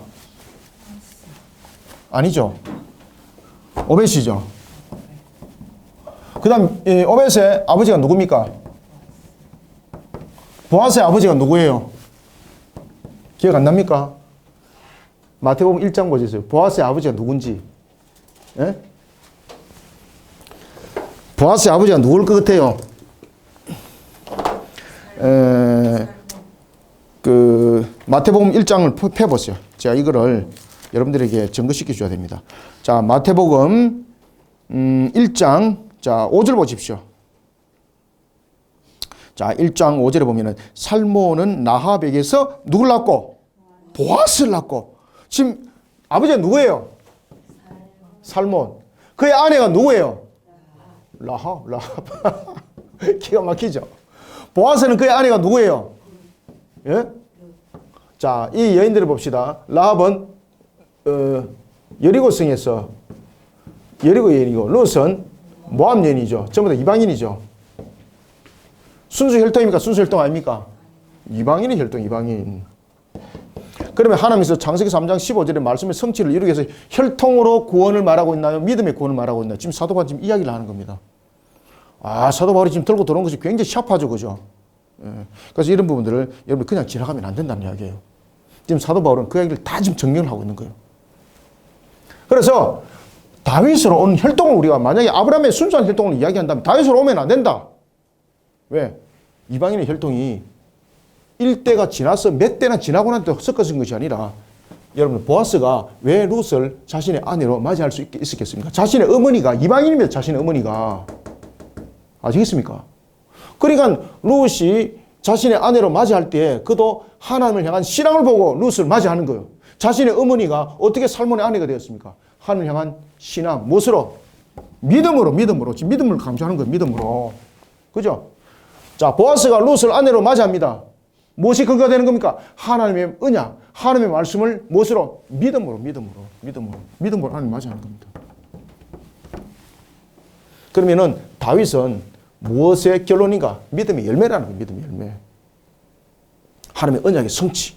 아니죠. 오벳이죠. 그 다음 오벳의 아버지가 누굽니까? 보아스의 아버지가 누구예요? 기억 안 납니까? 마태복음 1장 보세요. 보아스의 아버지가 누군지. 예? 보아스의 아버지가 누굴 것 같아요? 마태복음 1장을 펴보세요. 제가 이거를 여러분들에게 증거시켜 줘야 됩니다. 자, 마태복음 1장 자 5절 보십시오. 자, 1장 5절에 보면은 살몬은 나합에게서 누굴 낳고? 보아스를 낳고. 지금 아버지가 누구예요? 살몬. 그의 아내가 누구예요? 라합. 기가 막히죠. 보아스는 그의 아내가 누구예요? 예? 자, 이 여인들을 봅시다. 라합은 여리고성에서 여리고 여인이고 룻은 모압 여인이죠. 전부 다 이방인이죠. 순수 혈통입니까? 순수 혈통 아닙니까? 이방인의 혈통, 이방인. 그러면 하나님께서 창세기 3장 15절의 말씀의 성취를 이루기 위해서 혈통으로 구원을 말하고 있나요? 믿음의 구원을 말하고 있나요? 지금 사도 바울이 지금 이야기를 하는 겁니다. 아, 사도 바울이 지금 들고 들어온 것이 굉장히 샤프하죠, 그죠? 예. 그래서 이런 부분들을 여러분 그냥 지나가면 안 된다는 이야기예요. 지금 사도 바울은 그 이야기를 다 지금 정리를 하고 있는 거예요. 그래서 다윗으로 온 혈통을 우리가 만약에 아브라함의 순수한 혈통을 이야기한다면 다윗으로 오면 안 된다. 왜? 이방인의 혈통이 일대가 지나서 몇 대나 지나고 난 때 섞어진 것이 아니라 여러분 보아스가 왜 룻을 자신의 아내로 맞이할 수 있었겠습니까? 자신의 어머니가 이방인이면 자신의 어머니가 아시겠습니까? 그러니까 룻이 자신의 아내로 맞이할 때 그도 하나님을 향한 신앙을 보고 룻을 맞이하는 거예요. 자신의 어머니가 어떻게 살몬의 아내가 되었습니까? 하나님을 향한 신앙, 무엇으로? 믿음으로. 지금 믿음을 강조하는 거예요. 믿음으로. 그죠? 자, 보아스가 룻을 아내로 맞이합니다. 무엇이 근거가 되는 겁니까? 하나님의 언약, 하나님의 말씀을 무엇으로? 믿음으로 하나님 맞이하는 겁니다. 그러면은 다윗은 무엇의 결론인가? 믿음의 열매라는 거예요. 믿음의 열매. 하나님의 언약의 성취.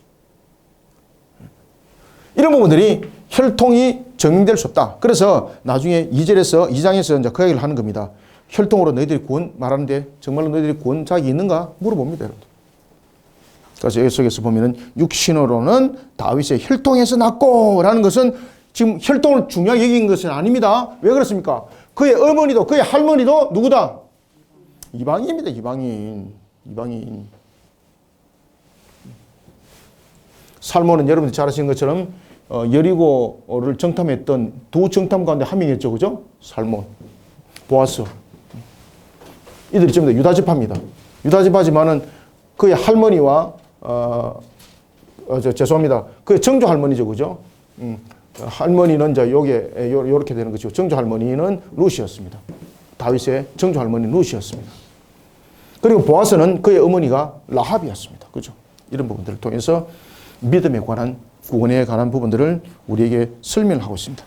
이런 부분들이 혈통이 증명될 수 없다. 그래서 나중에 2장에서 이제 그 얘기를 하는 겁니다. 혈통으로 너희들이 구원 말하는데 정말로 너희들이 구원자격이 있는가? 물어봅니다, 여러분. 그래서 여기 속에서 보면은 육신으로는 다윗의 혈통에서 났고 라는 것은 지금 혈통을 중요하게 여긴 것은 아닙니다. 왜 그렇습니까? 그의 어머니도 그의 할머니도 누구다? 이방인입니다. 이방인. 살몬은 여러분들이 잘 아시는 것처럼 여리고를 정탐했던 두 정탐 가운데 한 명이었죠. 그죠? 살몬, 보아스. 이들이 전부 다 유다 지파입니다. 유다 지파지만은 그의 할머니와 죄송합니다. 그의 정조 할머니죠. 그죠? 할머니는 이제 요렇게 되는 거죠. 정조 할머니는 루시였습니다. 다윗의 정조 할머니는 루시였습니다. 그리고 보아스는 그의 어머니가 라합이었습니다. 그죠? 이런 부분들을 통해서 믿음에 관한, 구원에 관한 부분들을 우리에게 설명을 하고 있습니다.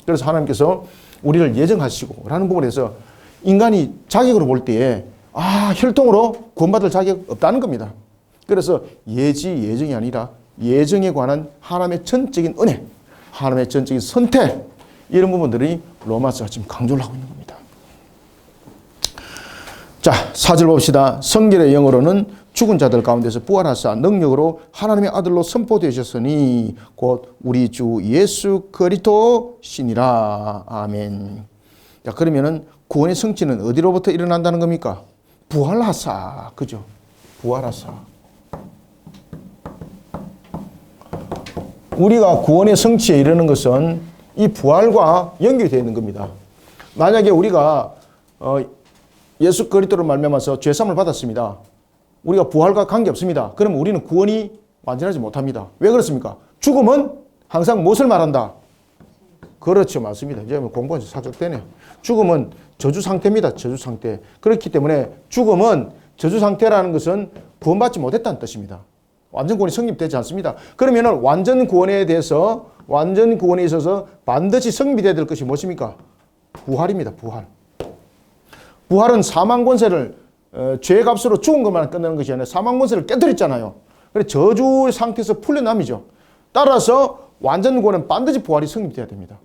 그래서 하나님께서 우리를 예정하시고 라는 부분에서 인간이 자격으로 볼 때에 혈통으로 구원받을 자격 없다는 겁니다. 그래서 예정이 아니라 예정에 관한 하나님의 전적인 은혜, 하나님의 전적인 선택, 이런 부분들이 로마서가 지금 강조를 하고 있는 겁니다. 자, 4절 봅시다. 성결의 영으로는 죽은 자들 가운데서 부활하사 능력으로 하나님의 아들로 선포되셨으니 곧 우리 주 예수 그리스도시니라. 아멘. 자, 그러면은 구원의 성취는 어디로부터 일어난다는 겁니까? 부활하사. 그죠? 부활하사. 우리가 구원의 성취에 이르는 것은 이 부활과 연결이 되어 있는 겁니다. 만약에 우리가 예수 그리스도로 말미암아서 죄사함을 받았습니다. 우리가 부활과 관계없습니다. 그러면 우리는 구원이 완전하지 못합니다. 왜 그렇습니까? 죽음은 항상 무엇을 말한다? 그렇죠. 맞습니다. 이제 공부한 지 4절 때네요. 죽음은 저주 상태입니다. 저주 상태. 그렇기 때문에 죽음은 저주 상태라는 것은 구원받지 못했다는 뜻입니다. 완전 구원이 성립되지 않습니다. 그러면 완전 구원에 대해서, 완전 구원에 있어서 반드시 성립되어야 될 것이 무엇입니까? 부활입니다. 부활. 부활은 사망 권세를 죄의 값으로 죽은 것만 끝내는 것이 아니라 사망 권세를 깨뜨렸잖아요. 그래서 저주 상태에서 풀려남이죠. 따라서 완전 구원은 반드시 부활이 성립되어야 됩니다.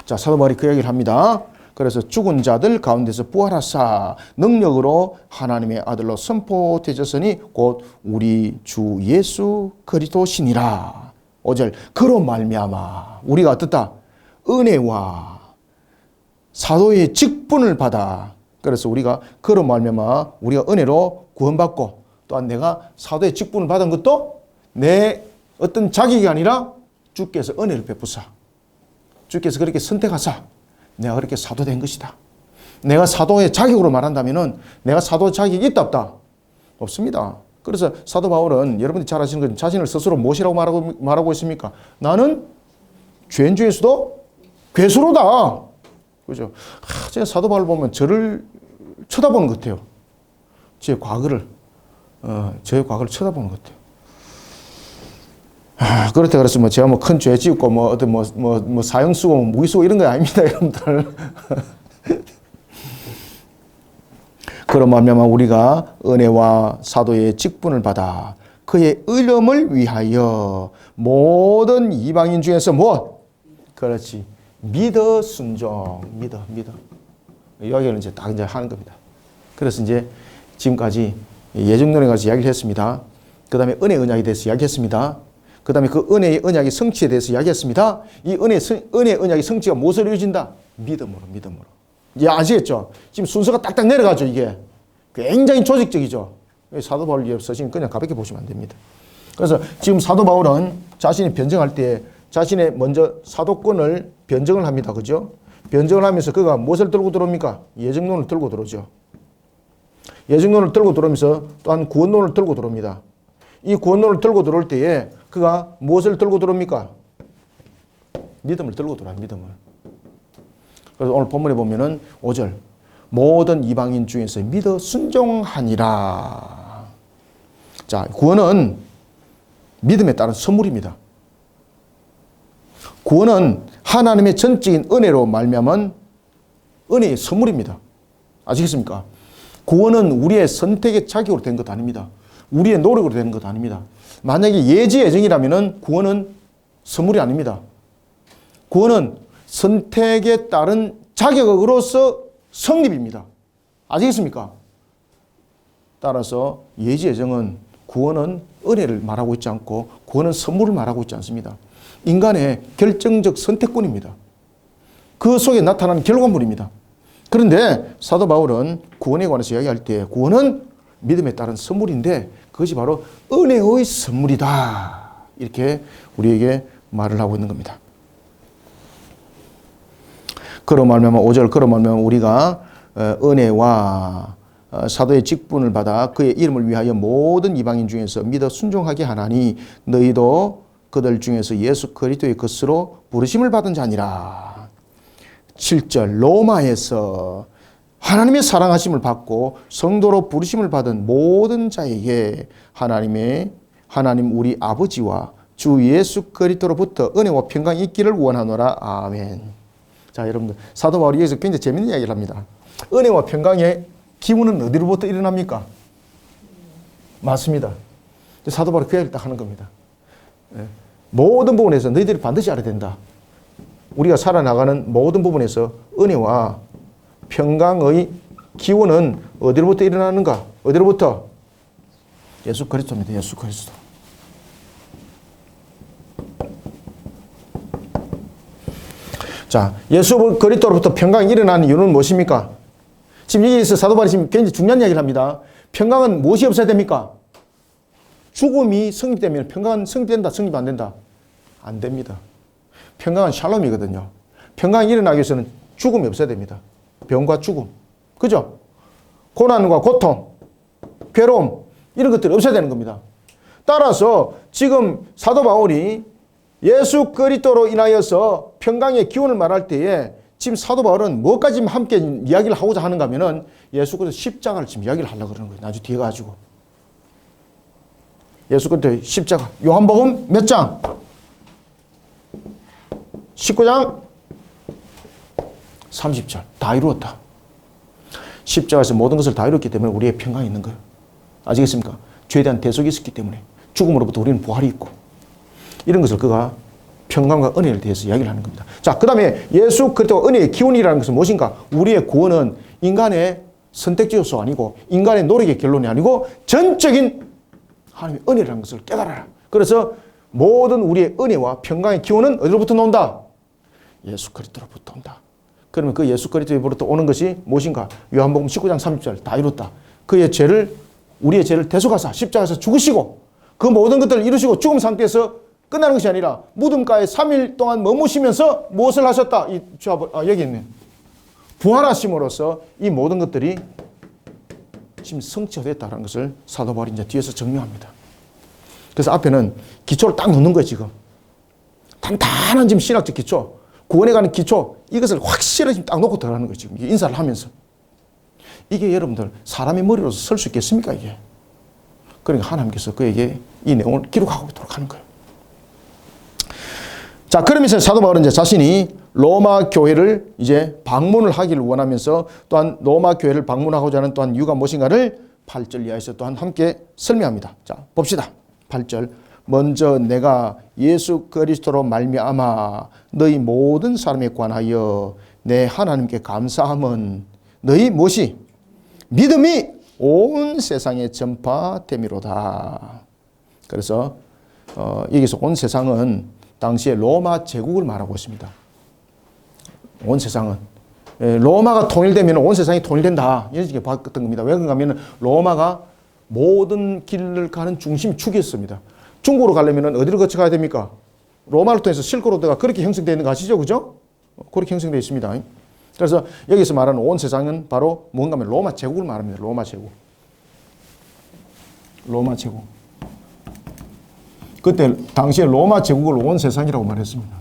자, 사도 바울이 그 얘기를 합니다. 그래서 죽은 자들 가운데서 부활하사 능력으로 하나님의 아들로 선포되셨으니 곧 우리 주 예수 그리스도시니라. 5절 그로 말미암아 우리가 어떻다? 은혜와 사도의 직분을 받아. 그래서 우리가 그로 말미암아 우리가 은혜로 구원받고, 또한 내가 사도의 직분을 받은 것도 내 어떤 자격이 아니라 주께서 은혜를 베푸사, 주께서 그렇게 선택하사 내가 그렇게 사도된 것이다. 내가 사도의 자격으로 말한다면은 내가 사도 자격이 있다 없다? 없습니다. 그래서 사도 바울은 여러분들이 잘 아시는 건 자신을 스스로 무엇이라고 말하고 있습니까? 나는 죄인 중에서도 괴수로다. 그죠? 제가 사도 바울 보면 저를 쳐다보는 것 같아요. 저의 과거를 쳐다보는 것 같아요. 그렇다 그래서 제가 큰 죄 지었고 사형 쓰고 무기 쓰고 이런 거 아닙니다, 여러분들. 그런 말미암아 우리가 은혜와 사도의 직분을 받아 그의 의름을 위하여 모든 이방인 중에서 무엇? 그렇지. 믿어 순종. 믿어. 여기는 이제 딱 이제 하는 겁니다. 그래서 이제 지금까지 예정론에 가서 이야기를 했습니다. 그 다음에 은혜 언약에 대해서 이야기했습니다. 그 다음에 그 은혜의 언약의 성취에 대해서 이야기했습니다. 이 은혜 언약의 성취가 무엇으로 이루어진다? 믿음으로. 이제 아시겠죠? 지금 순서가 딱딱 내려가죠, 이게. 굉장히 조직적이죠. 사도 바울 서신 그냥 가볍게 보시면 안 됩니다. 그래서 지금 사도 바울은 자신이 변증할 때 자신의 먼저 사도권을 변증을 합니다. 그죠? 변증을 하면서 그가 무엇을 들고 들어옵니까? 예정론을 들고 들어오죠. 예정론을 들고 들어오면서 또한 구원론을 들고 들어옵니다. 이 구원론을 들고 들어올 때에 그가 무엇을 들고 들어옵니까? 믿음을 들고 들어와요. 믿음을. 그래서 오늘 본문에 보면은 5절 모든 이방인 중에서 믿어 순종하니라. 자, 구원은 믿음에 따른 선물입니다. 구원은 하나님의 전적인 은혜로 말미암은 은혜의 선물입니다. 아시겠습니까? 구원은 우리의 선택의 자격으로 된 것 아닙니다. 우리의 노력으로 되는 것 아닙니다. 만약에 예지예정이라면 구원은 선물이 아닙니다. 구원은 선택에 따른 자격으로서 성립입니다. 아시겠습니까? 따라서 예지예정은 구원은 은혜를 말하고 있지 않고 구원은 선물을 말하고 있지 않습니다. 인간의 결정적 선택권입니다. 그 속에 나타나는 결과물입니다. 그런데 사도 바울은 구원에 관해서 이야기할 때 구원은 믿음에 따른 선물인데 그것이 바로 은혜의 선물이다. 이렇게 우리에게 말을 하고 있는 겁니다. 그로 말미암아 5절 그로 말미암아 우리가 은혜와 사도의 직분을 받아 그의 이름을 위하여 모든 이방인 중에서 믿어 순종하게 하나니 너희도 그들 중에서 예수 그리스도의 것으로 부르심을 받은 자니라. 7절 로마에서 하나님의 사랑하심을 받고 성도로 부르심을 받은 모든 자에게 하나님 우리 아버지와 주 예수 그리스도로부터 은혜와 평강이 있기를 원하노라. 아멘. 자, 여러분들 사도 바울이 여기서 굉장히 재밌는 이야기를 합니다. 은혜와 평강의 기운은 어디로부터 일어납니까? 맞습니다. 사도 바울이 그 이야기를 딱 하는 겁니다. 모든 부분에서 너희들이 반드시 알아야 된다. 우리가 살아나가는 모든 부분에서 은혜와 평강의 기원은 어디로부터 일어나는가? 어디로부터? 예수 그리스도입니다. 예수 그리스도. 자, 예수 그리스도로부터 평강이 일어나는 이유는 무엇입니까? 지금 여기에서 사도 바울이 지금 굉장히 중요한 이야기를 합니다. 평강은 무엇이 없어야 됩니까? 죽음이 성립되면 평강은 성립된다, 성립 안 된다? 안 됩니다. 평강은 샬롬이거든요. 평강이 일어나기 위해서는 죽음이 없어야 됩니다. 병과 죽음. 그죠? 고난과 고통, 괴로움, 이런 것들이 없어야 되는 겁니다. 따라서 지금 사도 바울이 예수 그리스도로 인하여서 평강의 기원을 말할 때에 지금 사도 바울은 뭐까지 함께 이야기를 하고자 하는가 하면은 예수 그리스도 십자가를 지금 이야기를 하려고 그러는 거예요. 나중에 뒤에 가지고. 예수 그리스도의 십자가. 요한복음 몇 장? 19장 30절. 다 이루었다. 십자가에서 모든 것을 다 이뤘기 때문에 우리의 평강이 있는 거예요. 아시겠습니까? 죄에 대한 대속이 있었기 때문에 죽음으로부터 우리는 부활이 있고 이런 것을 그가 평강과 은혜를 대해서 이야기를 하는 겁니다. 자, 그 다음에 예수 그리스도 은혜의 기원이라는 것은 무엇인가? 우리의 구원은 인간의 선택지 요소 아니고 인간의 노력의 결론이 아니고 전적인 하나님의 은혜라는 것을 깨달아라. 그래서 모든 우리의 은혜와 평강의 기원은 어디로부터 나온다? 예수 그리스도로부터 온다. 그러면 그 예수 그리스도로부터 오는 것이 무엇인가? 요한복음 19장 30절 다 이뤘다. 우리의 죄를 대속하사 십자가에서 죽으시고 그 모든 것들을 이루시고 죽음 상태에서 끝나는 것이 아니라 무덤가에 3일 동안 머무시면서 무엇을 하셨다? 여기 있네. 부활하심으로써 이 모든 것들이 지금 성취가 됐다는 것을 사도 바울이 이제 뒤에서 증명합니다. 그래서 앞에는 기초를 딱 놓는 거예요, 지금. 단단한 지금 신학적 기초, 구원에 관한 기초, 이것을 확실히 지금 딱 놓고 들어가는 거예요, 지금. 인사를 하면서. 이게 여러분들, 사람의 머리로서 설 수 있겠습니까, 이게? 그러니까 하나님께서 그에게 이 내용을 기록하고 있도록 하는 거예요. 자, 그러면서 사도 바울은 이제 자신이 로마 교회를 이제 방문을 하기를 원하면서 또한 로마 교회를 방문하고자 하는 또한 이유가 무엇인가를 8절 이하에서 또한 함께 설명합니다. 자, 봅시다. 8절. 먼저 내가 예수 그리스도로 말미암아 너희 모든 사람에 관하여 내 하나님께 감사함은 너희 무엇이? 믿음이 온 세상에 전파됨이로다. 그래서 여기서 온 세상은 당시에 로마 제국을 말하고 있습니다. 온 세상은. 로마가 통일되면 온 세상이 통일된다. 이런 식으로 봤던 겁니다. 왜 그런가 하면 로마가 모든 길을 가는 중심 축이었습니다. 중국으로 가려면 어디를 거쳐가야 됩니까? 로마를 통해서 실크로드가 그렇게 형성되어 있는 거 아시죠? 그죠? 그렇게 형성되어 있습니다. 그래서 여기서 말하는 온 세상은 바로 뭔가 하면 로마 제국을 말합니다. 로마 제국. 로마 제국. 그때 당시에 로마 제국을 온 세상이라고 말했습니다.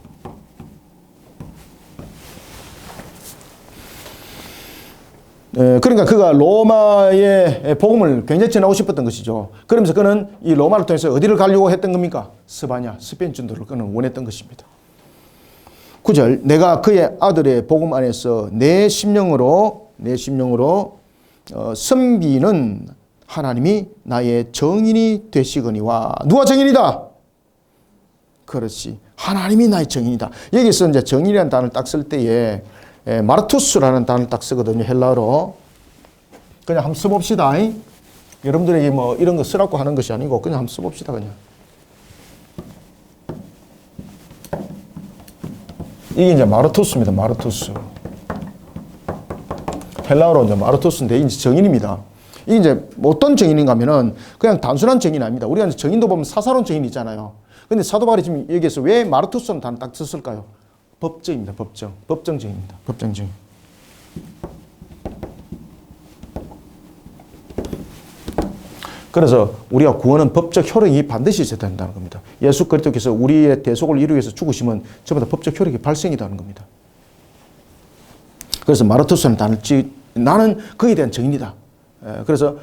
그러니까 그가 로마의 복음을 굉장히 전하고 싶었던 것이죠. 그러면서 그는 이 로마를 통해서 어디를 가려고 했던 겁니까? 스바냐, 스페인 전도를 그는 원했던 것입니다. 9절, 내가 그의 아들의 복음 안에서 내 심령으로 섬기는 하나님이 나의 정인이 되시거니와. 누가 정인이다? 그렇지. 하나님이 나의 정인이다. 여기서 이제 정인이라는 단어를 딱 쓸 때에 마르투스라는 단어를 딱 쓰거든요. 헬라어로. 그냥 한번 써봅시다. 여러분들에게 뭐 이런 거 쓰라고 하는 것이 아니고 그냥 한번 써봅시다. 그냥. 이게 이제 마르투스입니다. 마르투스. 헬라어로 이제 마르토스인데 이제 정인입니다. 이게 이제 어떤 정인인가 하면은 그냥 단순한 정인이 아닙니다. 우리가 이제 정인도 보면 사사로운 정인이 있잖아요. 근데 사도 바울이 지금 여기에서 왜 마르토스라는 단어 딱 썼을까요? 법정입니다. 법정. 법정정입니다. 법정정. 그래서 우리가 구원은 법적 효력이 반드시 있어야 된다는 겁니다. 예수 그리스도께서 우리의 대속을 이루기 위해서 죽으시면 전부 다 법적 효력이 발생이라는 겁니다. 그래서 마르토스는 단지 나는 거기에 대한 정인이다. 그래서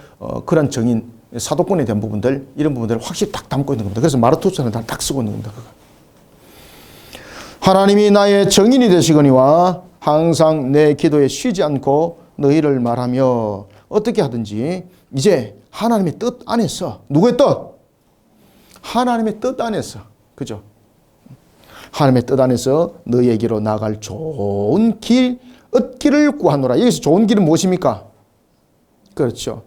그런 정인, 사도권에 대한 부분들, 이런 부분들을 확실히 딱 담고 있는 겁니다. 그래서 마르토스는 딱 쓰고 있는 겁니다. 하나님이 나의 정인이 되시거니와 항상 내 기도에 쉬지 않고 너희를 말하며 어떻게 하든지 이제 하나님의 뜻 안에서, 누구의 뜻? 하나님의 뜻 안에서, 그죠? 하나님의 뜻 안에서 너희에게로 나갈 좋은 길 얻기를 구하노라. 여기서 좋은 길은 무엇입니까? 그렇죠.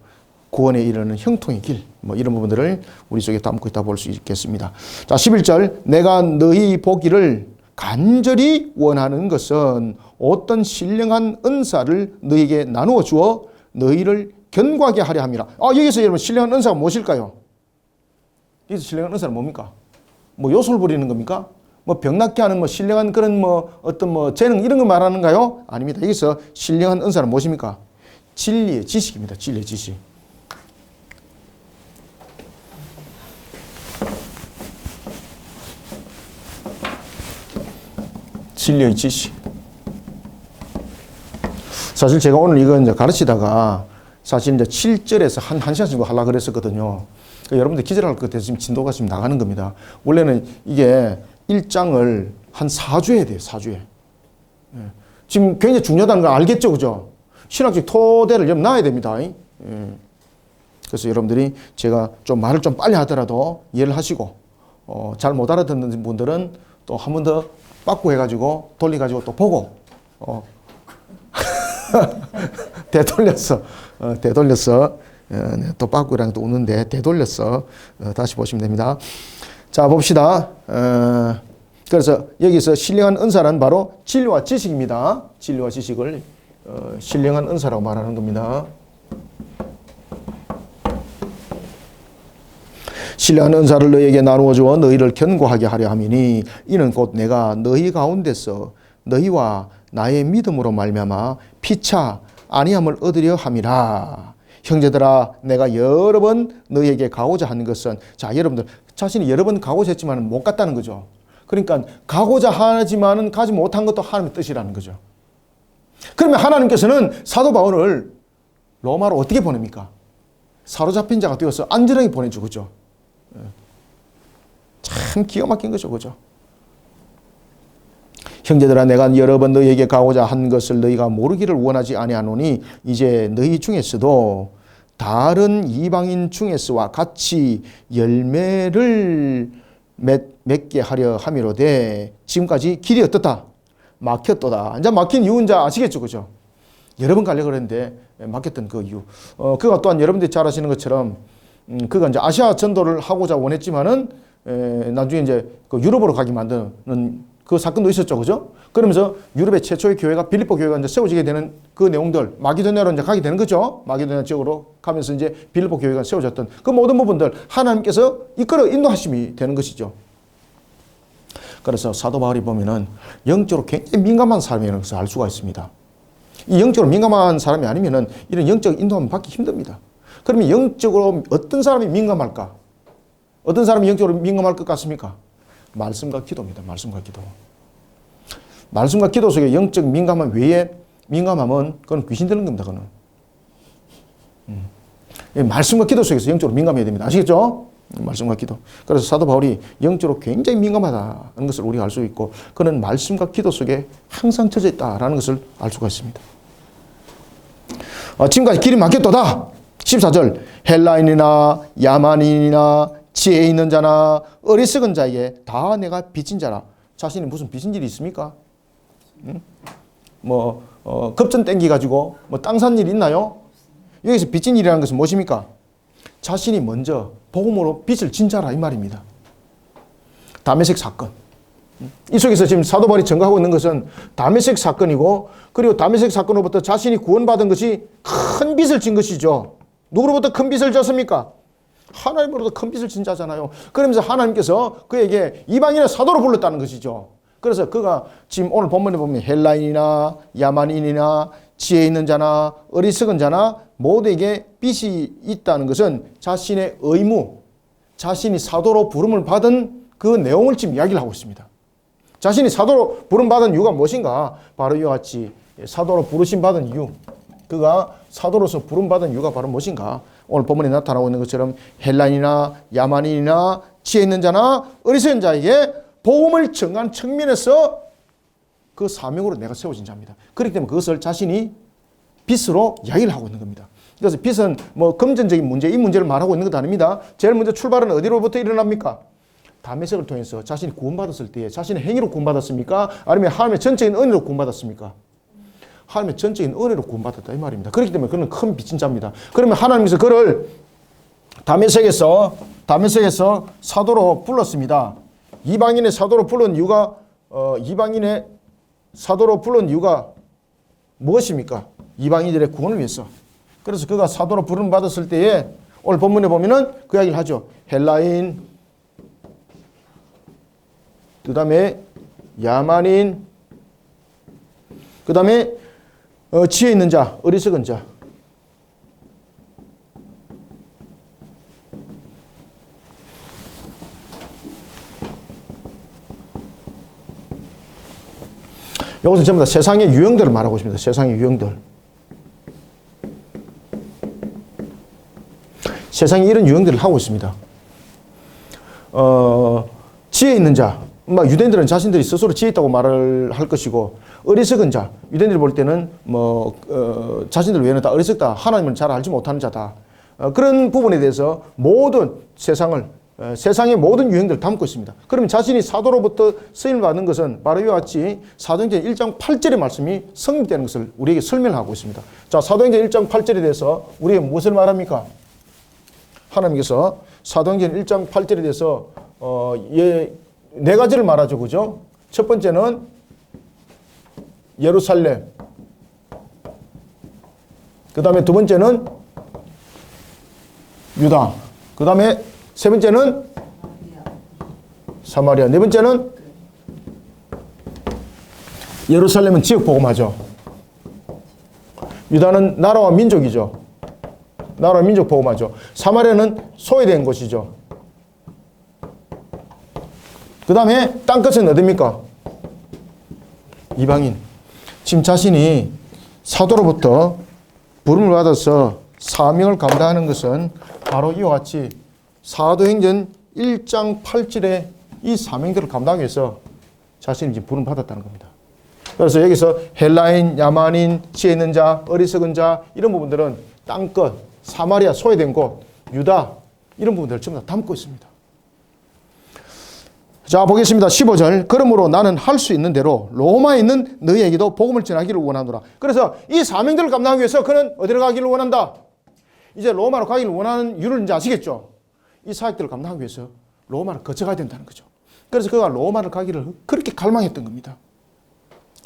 구원에 이르는 형통의 길, 뭐 이런 부분들을 우리 속에 담고 있다 볼 수 있겠습니다. 자, 11절. 내가 너희 보기를 간절히 원하는 것은 어떤 신령한 은사를 너희에게 나누어 주어 너희를 견고하게 하려 함이라. 여기서 여러분 신령한 은사가 무엇일까요? 여기서 신령한 은사는 뭡니까? 뭐 요술 부리는 겁니까? 뭐 병낫게 하는 뭐 신령한 그런 뭐 어떤 뭐 재능 이런 거 말하는가요? 아닙니다. 여기서 신령한 은사는 무엇입니까? 진리의 지식입니다. 진리의 지식. 진리의 지식. 사실 제가 오늘 이거 이제 가르치다가 사실 이제 7절에서 한 시간 정도 하려고 그랬었거든요. 여러분들 기절할 것 같아서 지금 진도가 지금 나가는 겁니다. 원래는 이게 1장을 한 4주 해야 돼요. 4주 해. 지금 굉장히 중요하다는 걸 알겠죠? 그죠? 신학적 토대를 좀 놔야 됩니다. 그래서 여러분들이 제가 좀 말을 좀 빨리 하더라도 이해를 하시고, 잘 못 알아듣는 분들은 또 한 번 더 빠꾸 해가지고 돌려가지고 또 보고, 되돌렸어. 또 빠꾸랑 또 우는데 되돌렸어. 다시 보시면 됩니다. 자, 봅시다. 그래서 여기서 신령한 은사는 바로 진리와 지식입니다. 진리와 지식을 신령한 은사라고 말하는 겁니다. 신령한 은사를 너희에게 나누어 주어 너희를 견고하게 하려 함이니 이는 곧 내가 너희 가운데서 너희와 나의 믿음으로 말미암아 피차 아니함을 얻으려 함이라. 형제들아, 내가 여러 번 너희에게 가고자 하는 것은, 자, 여러분들 자신이 여러 번 가고자 했지만 못 갔다는 거죠. 그러니까 가고자 하지만은 가지 못한 것도 하나님의 뜻이라는 거죠. 그러면 하나님께서는 사도 바울을 로마로 어떻게 보냅니까? 사로잡힌 자가 되어서 안전하게 보내주고, 그죠? 참 기가 막힌 거죠. 그죠? 형제들아, 내가 여러 번 너희에게 가고자 한 것을 너희가 모르기를 원하지 아니하노니 이제 너희 중에서도 다른 이방인 중에서와 같이 열매를 맺게 하려 함이로되 지금까지 길이 어떻다? 막혔도다. 이제 막힌 이유 이제 아시겠죠? 그죠? 여러 번 가려고 그랬는데 막혔던 그 이유. 그가 또한 여러분들이 잘 아시는 것처럼 그가 이제 아시아 전도를 하고자 원했지만은 나중에 이제 그 유럽으로 가게 만드는 그 사건도 있었죠. 그죠? 그러면서 유럽의 최초의 교회가 빌립보 교회가 이제 세워지게 되는 그 내용들, 마게도냐로 이제 가게 되는 거죠. 마게도냐 지역으로 가면서 이제 빌립보 교회가 세워졌던 그 모든 부분들 하나님께서 이끌어 인도하심이 되는 것이죠. 그래서 사도 바울이 보면은 영적으로 굉장히 민감한 사람이라는 것을 알 수가 있습니다. 이 영적으로 민감한 사람이 아니면은 이런 영적 인도함을 받기 힘듭니다. 그러면 영적으로 어떤 사람이 민감할까? 어떤 사람이 영적으로 민감할 것 같습니까? 말씀과 기도입니다. 말씀과 기도. 말씀과 기도 속에 영적 민감함 외에 민감함은 그건 귀신 들는 겁니다. 그거는. 말씀과 기도 속에서 영적으로 민감해야 됩니다. 아시겠죠? 말씀과 기도. 그래서 사도 바울이 영적으로 굉장히 민감하다는 것을 우리가 알 수 있고 그는 말씀과 기도 속에 항상 젖어 있다라는 것을 알 수가 있습니다. 지금까지 길이 막혔도다. 14절. 헬라인이나 야만인이나 지혜 있는 자나 어리석은 자에게 다 내가 빚진 자라. 자신이 무슨 빚진 일이 있습니까? 급전 땡기가지고 땅 산 일이 있나요? 여기서 빚진 일이라는 것은 무엇입니까? 자신이 먼저 복음으로 빚을 진 자라 이 말입니다. 다메섹 사건. 이 속에서 지금 사도 바울이 증거하고 있는 것은 다메섹 사건이고, 그리고 다메섹 사건으로부터 자신이 구원받은 것이 큰 빚을 진 것이죠. 누구로부터 큰 빚을 졌습니까? 하나님으로부터 큰 빚을 진 자잖아요. 그러면서 하나님께서 그에게 이방인의 사도로 불렀다는 것이죠. 그래서 그가 지금 오늘 본문에 보면 헬라인이나 야만인이나 지혜 있는 자나 어리석은 자나 모두에게 빚이 있다는 것은 자신의 의무, 자신이 사도로 부름을 받은 그 내용을 지금 이야기를 하고 있습니다. 자신이 사도로 부름받은 이유가 무엇인가? 바로 이와 같이 사도로 부르심 받은 이유, 그가 사도로서 부름받은 이유가 바로 무엇인가? 오늘 본문에 나타나고 있는 것처럼 헬라인이나 야만인이나 지혜 있는 자나 어리석은 자에게 복음을 전한 측면에서 그 사명으로 내가 세워진 자입니다. 그렇기 때문에 그것을 자신이 빚으로 이야기를 하고 있는 겁니다. 그래서 빚은 뭐 금전적인 문제, 이 문제를 말하고 있는 것도 아닙니다. 제일 먼저 출발은 어디로부터 일어납니까? 다메섹을 통해서 자신이 구원받았을 때에 자신의 행위로 구원받았습니까? 아니면 하나님의 전적인 은혜로 구원받았습니까? 하나님의 전적인 은혜로 구원받았다 이 말입니다. 그렇기 때문에 그는 큰 빚진 자입니다. 그러면 하나님께서 그를 다메섹에서 사도로 불렀습니다. 이방인의 사도로 불른 이유가 무엇입니까? 이방인들의 구원을 위해서. 그래서 그가 사도로 부름 받았을 때에 오늘 본문에 보면은 그 이야기를 하죠. 헬라인, 그 다음에 야만인, 그 다음에 지혜 있는 자, 어리석은 자. 이것은 전부 다 세상의 유형들을 말하고 있습니다. 세상의 유형들. 세상이 이런 유형들을 하고 있습니다. 지혜 있는 자. 유대인들은 자신들이 스스로 지혜 있다고 말을 할 것이고, 어리석은 자. 유대인들이 볼 때는 자신들 외에는 다 어리석다. 하나님을 잘 알지 못하는 자다. 그런 부분에 대해서 모든 세상의 모든 유형들을 담고 있습니다. 그러면 자신이 사도로부터 쓰임을 받는 것은 바로 이와 같이 사도행전 1장 8절의 말씀이 성립되는 것을 우리에게 설명하고 있습니다. 자, 사도행전 1장 8절에 대해서 우리에게 무엇을 말합니까? 하나님께서 사도행전 1장 8절에 대해서 네 가지를 말하죠. 그죠? 첫 번째는 예루살렘. 그 다음에 두 번째는 유다. 그 다음에 세 번째는 사마리아. 네 번째는 예루살렘은 지역 복음화죠. 유다는 나라와 민족이죠. 나라와 민족 복음화죠. 사마리아는 소외된 곳이죠. 그 다음에 땅끝은 어디입니까? 이방인. 지금 자신이 사도로부터 부름을 받아서 사명을 감당하는 것은 바로 이와 같이 사도행전 1장 8절에 이 사명들을 감당하기 위해서 자신이 지금 부름 받았다는 겁니다. 그래서 여기서 헬라인, 야만인, 지혜 있는 자, 어리석은 자 이런 부분들은 땅끝, 사마리아 소외된 곳, 유다 이런 부분들을 전부 다 담고 있습니다. 자, 보겠습니다. 15절. 그러므로 나는 할 수 있는 대로 로마에 있는 너희에게도 복음을 전하기를 원하노라. 그래서 이 사명들을 감당하기 위해서 그는 어디로 가기를 원한다? 이제 로마로 가기를 원하는 이유를 이제 아시겠죠? 이 사역들을 감당하기 위해서 로마를 거쳐가야 된다는 거죠. 그래서 그가 로마를 가기를 그렇게 갈망했던 겁니다.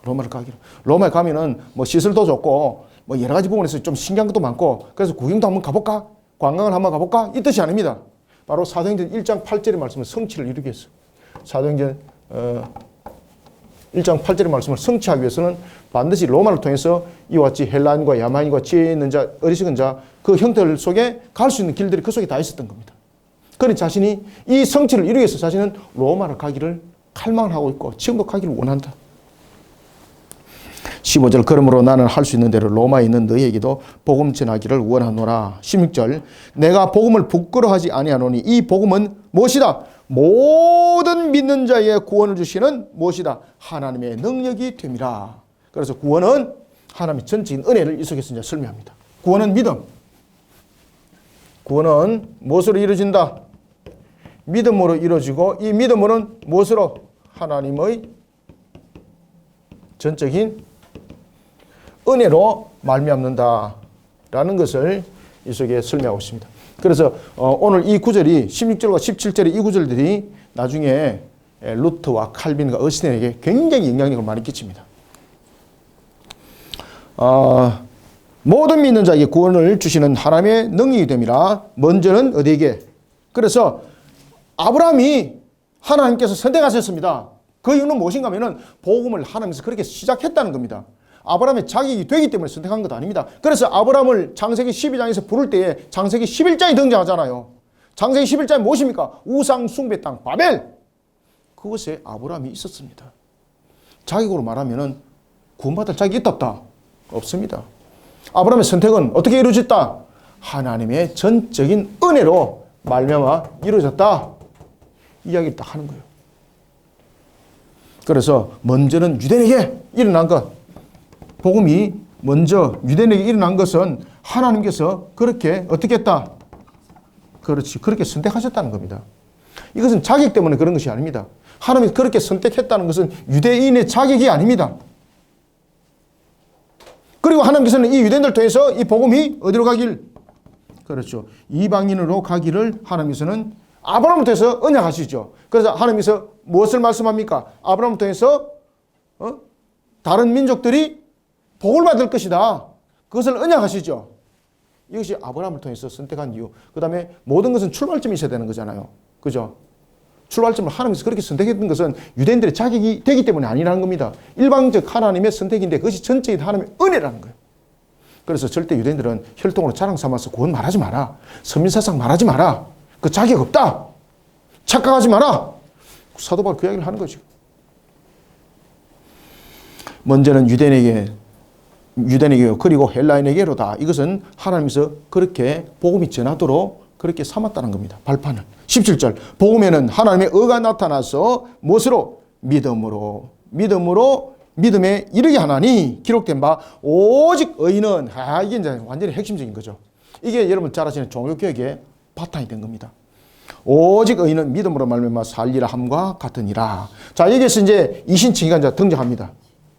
로마를 가기를. 로마에 가면은 시설도 좋고 여러 가지 부분에서 좀 신기한 것도 많고 그래서 구경도 한번 가볼까? 관광을 한번 가볼까? 이 뜻이 아닙니다. 바로 사도행전 1장 8절의 말씀을 성취를 이루기 위해서. 사도행전 1장 8절의 말씀을 성취하기 위해서는 반드시 로마를 통해서 이와 같이 헬라인과 야만인과 지혜 있는 자, 어리석은 자 그 형태들 속에 갈 수 있는 길들이 그 속에 다 있었던 겁니다. 그러니 자신이 이 성취를 이루기 위해서 자신은 로마를 가기를 칼망을 하고 있고 지금도 가기를 원한다. 15절. 그러므로 나는 할 수 있는 대로 로마에 있는 너희에게도 복음 전하기를 원하노라. 16절. 내가 복음을 부끄러워하지 아니하노니 이 복음은 무엇이다? 모든 믿는 자의 구원을 주시는 무엇이다? 하나님의 능력이 됨이라. 그래서 구원은 하나님의 전적인 은혜를 이 속에서 이제 설명합니다. 구원은 믿음. 구원은 무엇으로 이루어진다? 믿음으로 이루어지고 이 믿음으로는 무엇으로? 하나님의 전적인 은혜로 말미암는다라는 것을 이 속에 설명하고 있습니다. 그래서 오늘 이 구절이 16절과 17절의 이 구절들이 나중에 루터와 칼빈과 어스틴에게 굉장히 영향력을 많이 끼칩니다. 모든 믿는 자에게 구원을 주시는 하나님의 능력이 됨이라. 먼저는 어디에게? 그래서 아브라함이 하나님께서 선택하셨습니다. 그 이유는 무엇인가 하면 복음을 하나님께서 그렇게 시작했다는 겁니다. 아브라함의 자격이 되기 때문에 선택한 것도 아닙니다. 그래서 아브라함을 창세기 12장에서 부를 때에 창세기 11장에 등장하잖아요. 창세기 11장이 무엇입니까? 우상 숭배 땅 바벨. 그것에 아브라함이 있었습니다. 자격으로 말하면 구원받을 자격이 있다? 없습니다. 아브라함의 선택은 어떻게 이루어졌다? 하나님의 전적인 은혜로 말미암아 이루어졌다. 이야기를 딱 하는 거예요. 그래서 먼저는 유대인에게 일어난 것, 복음이 먼저 유대인에게 일어난 것은 하나님께서 그렇게 어떻게 했다? 그렇지, 그렇게 선택하셨다는 겁니다. 이것은 자격 때문에 그런 것이 아닙니다. 하나님이 그렇게 선택했다는 것은 유대인의 자격이 아닙니다. 그리고 하나님께서는 이 유대인들 통해서 이 복음이 어디로 가길? 그렇죠. 이방인으로 가기를 하나님께서는 아브라함을 통해서 언약하시죠. 그래서 하나님께서 무엇을 말씀합니까? 아브라함을 통해서 다른 민족들이 복을 받을 것이다. 그것을 언약하시죠. 이것이 아브라함을 통해서 선택한 이유. 그 다음에 모든 것은 출발점이 있어야 되는 거잖아요. 그죠? 출발점을 하나님께서 그렇게 선택했던 것은 유대인들의 자격이 되기 때문에 아니라는 겁니다. 일방적 하나님의 선택인데 그것이 전적인 하나님의 은혜라는 거예요. 그래서 절대 유대인들은 혈통으로 자랑 삼아서 구원 말하지 마라. 선민사상 말하지 마라. 그 자격 없다. 착각하지 마라. 사도 바울 그 이야기를 하는 거죠. 먼저는 유대인에게요. 그리고 헬라인에게로다. 이것은 하나님께서 그렇게 복음이 전하도록 그렇게 삼았다는 겁니다. 발판을. 17절. 복음에는 하나님의 의가 나타나서 무엇으로? 믿음으로 믿음에 이르게 하나니 기록된 바 오직 의인은 이게 이제 완전히 핵심적인 거죠. 이게 여러분 잘 아시는 종교개혁의 바탕이 된 겁니다. 오직 의인은 믿음으로 말미암아 살리라 함과 같으니라. 자, 여기서 이제 이신칭의가 이제 등장합니다.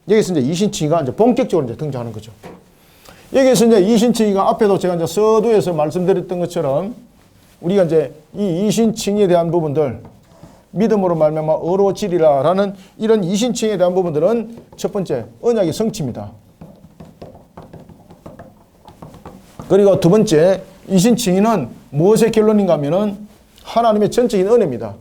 여기서 이제 이신칭의가 이제 본격적으로 이제 등장하는 거죠. 여기서 이제 이신칭의가 앞에도 제가 이제 서두에서 말씀드렸던 것처럼 우리가 이제 이 이신칭의에 대한 부분들, 믿음으로 말미암아 의로워지리라라는 이런 이신칭에 대한 부분들은 첫 번째 언약의 성취입니다. 그리고 두 번째 이신칭의는 무엇의 결론인가 하면은 하나님의 전적인 은혜입니다.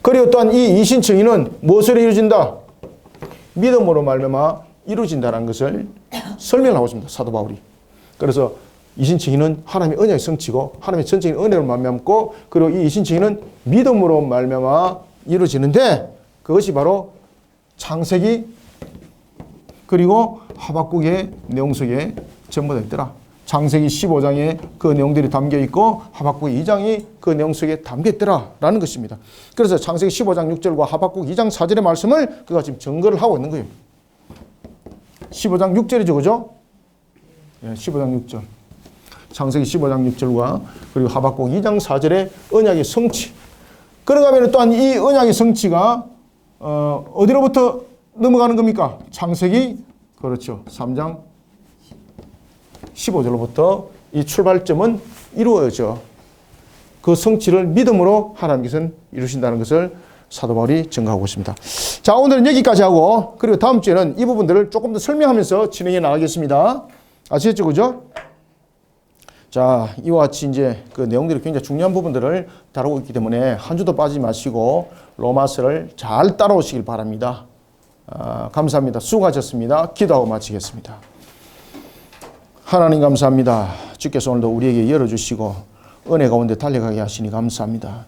그리고 또한 이 이신칭의는 무엇으로 이루어진다? 믿음으로 말미암아 이루어진다는 것을 설명하고 있습니다. 사도 바울이. 그래서 이신칭의는 하나님의 언약의 성취고 하나님의 전적인 은혜로 말미암고 그리고 이 이신칭의는 믿음으로 말미암아 이루어지는데 그것이 바로 창세기 그리고 하박국의 내용 속에 전부 다 있더라. 창세기 15장에 그 내용들이 담겨 있고 하박국 2장이 그 내용 속에 담겨 있더라라는 것입니다. 그래서 창세기 15장 6절과 하박국 2장 4절의 말씀을 그가 지금 증거를 하고 있는 거예요. 15장 6절이죠. 그죠? 15장 6절. 창세기 15장 6절과 그리고 하박국 2장 4절의 언약의 성취. 그런가 하면 또한 이 언약의 성취가 어디로부터 넘어가는 겁니까? 창세기 그렇죠. 3장 15절로부터 이 출발점은 이루어져. 그 성취를 믿음으로 하나님께서는 이루신다는 것을 사도 바울이 증거하고 있습니다. 자, 오늘은 여기까지 하고 그리고 다음 주에는 이 부분들을 조금 더 설명하면서 진행해 나가겠습니다. 아시겠죠? 그죠? 자, 이와 같이 이제 그 내용들이 굉장히 중요한 부분들을 다루고 있기 때문에 한 주도 빠지지 마시고 로마서를 잘 따라오시길 바랍니다. 감사합니다. 수고하셨습니다. 기도하고 마치겠습니다. 하나님 감사합니다. 주께서 오늘도 우리에게 열어주시고 은혜 가운데 달려가게 하시니 감사합니다.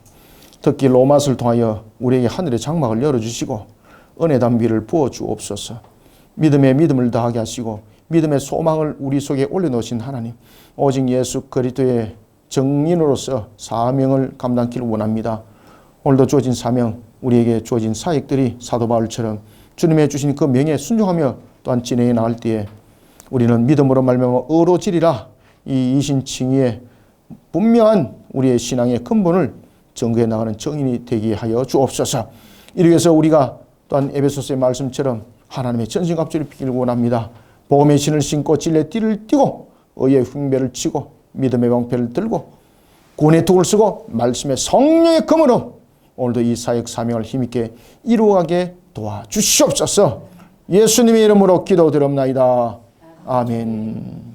특히 로마서를 통하여 우리에게 하늘의 장막을 열어주시고 은혜 담비를 부어주옵소서. 믿음에 믿음을 더하게 하시고 믿음의 소망을 우리 속에 올려놓으신 하나님, 오직 예수 그리스도의 증인으로서 사명을 감당키를 원합니다. 오늘도 주어진 사명, 우리에게 주어진 사역들이 사도 바울처럼 주님의 주신 그 명에 순종하며 또한 진행해 나갈 때에 우리는 믿음으로 말미암아 의로지리라 이 이신칭의의 분명한 우리의 신앙의 근본을 증거해 나가는 증인이 되게 하여 주옵소서. 이렇게 해서 우리가 또한 에베소서의 말씀처럼 하나님의 전신갑주를 피기를 원합니다. 복음의 신을 신고 진리의 띠를 띠고 의의 흉배를 치고 믿음의 방패를 들고 구원의 덕을 쓰고 말씀의 성령의 검으로 오늘도 이 사역 사명을 힘있게 이루어가게 도와주시옵소서. 예수님의 이름으로 기도드립나이다. 아멘.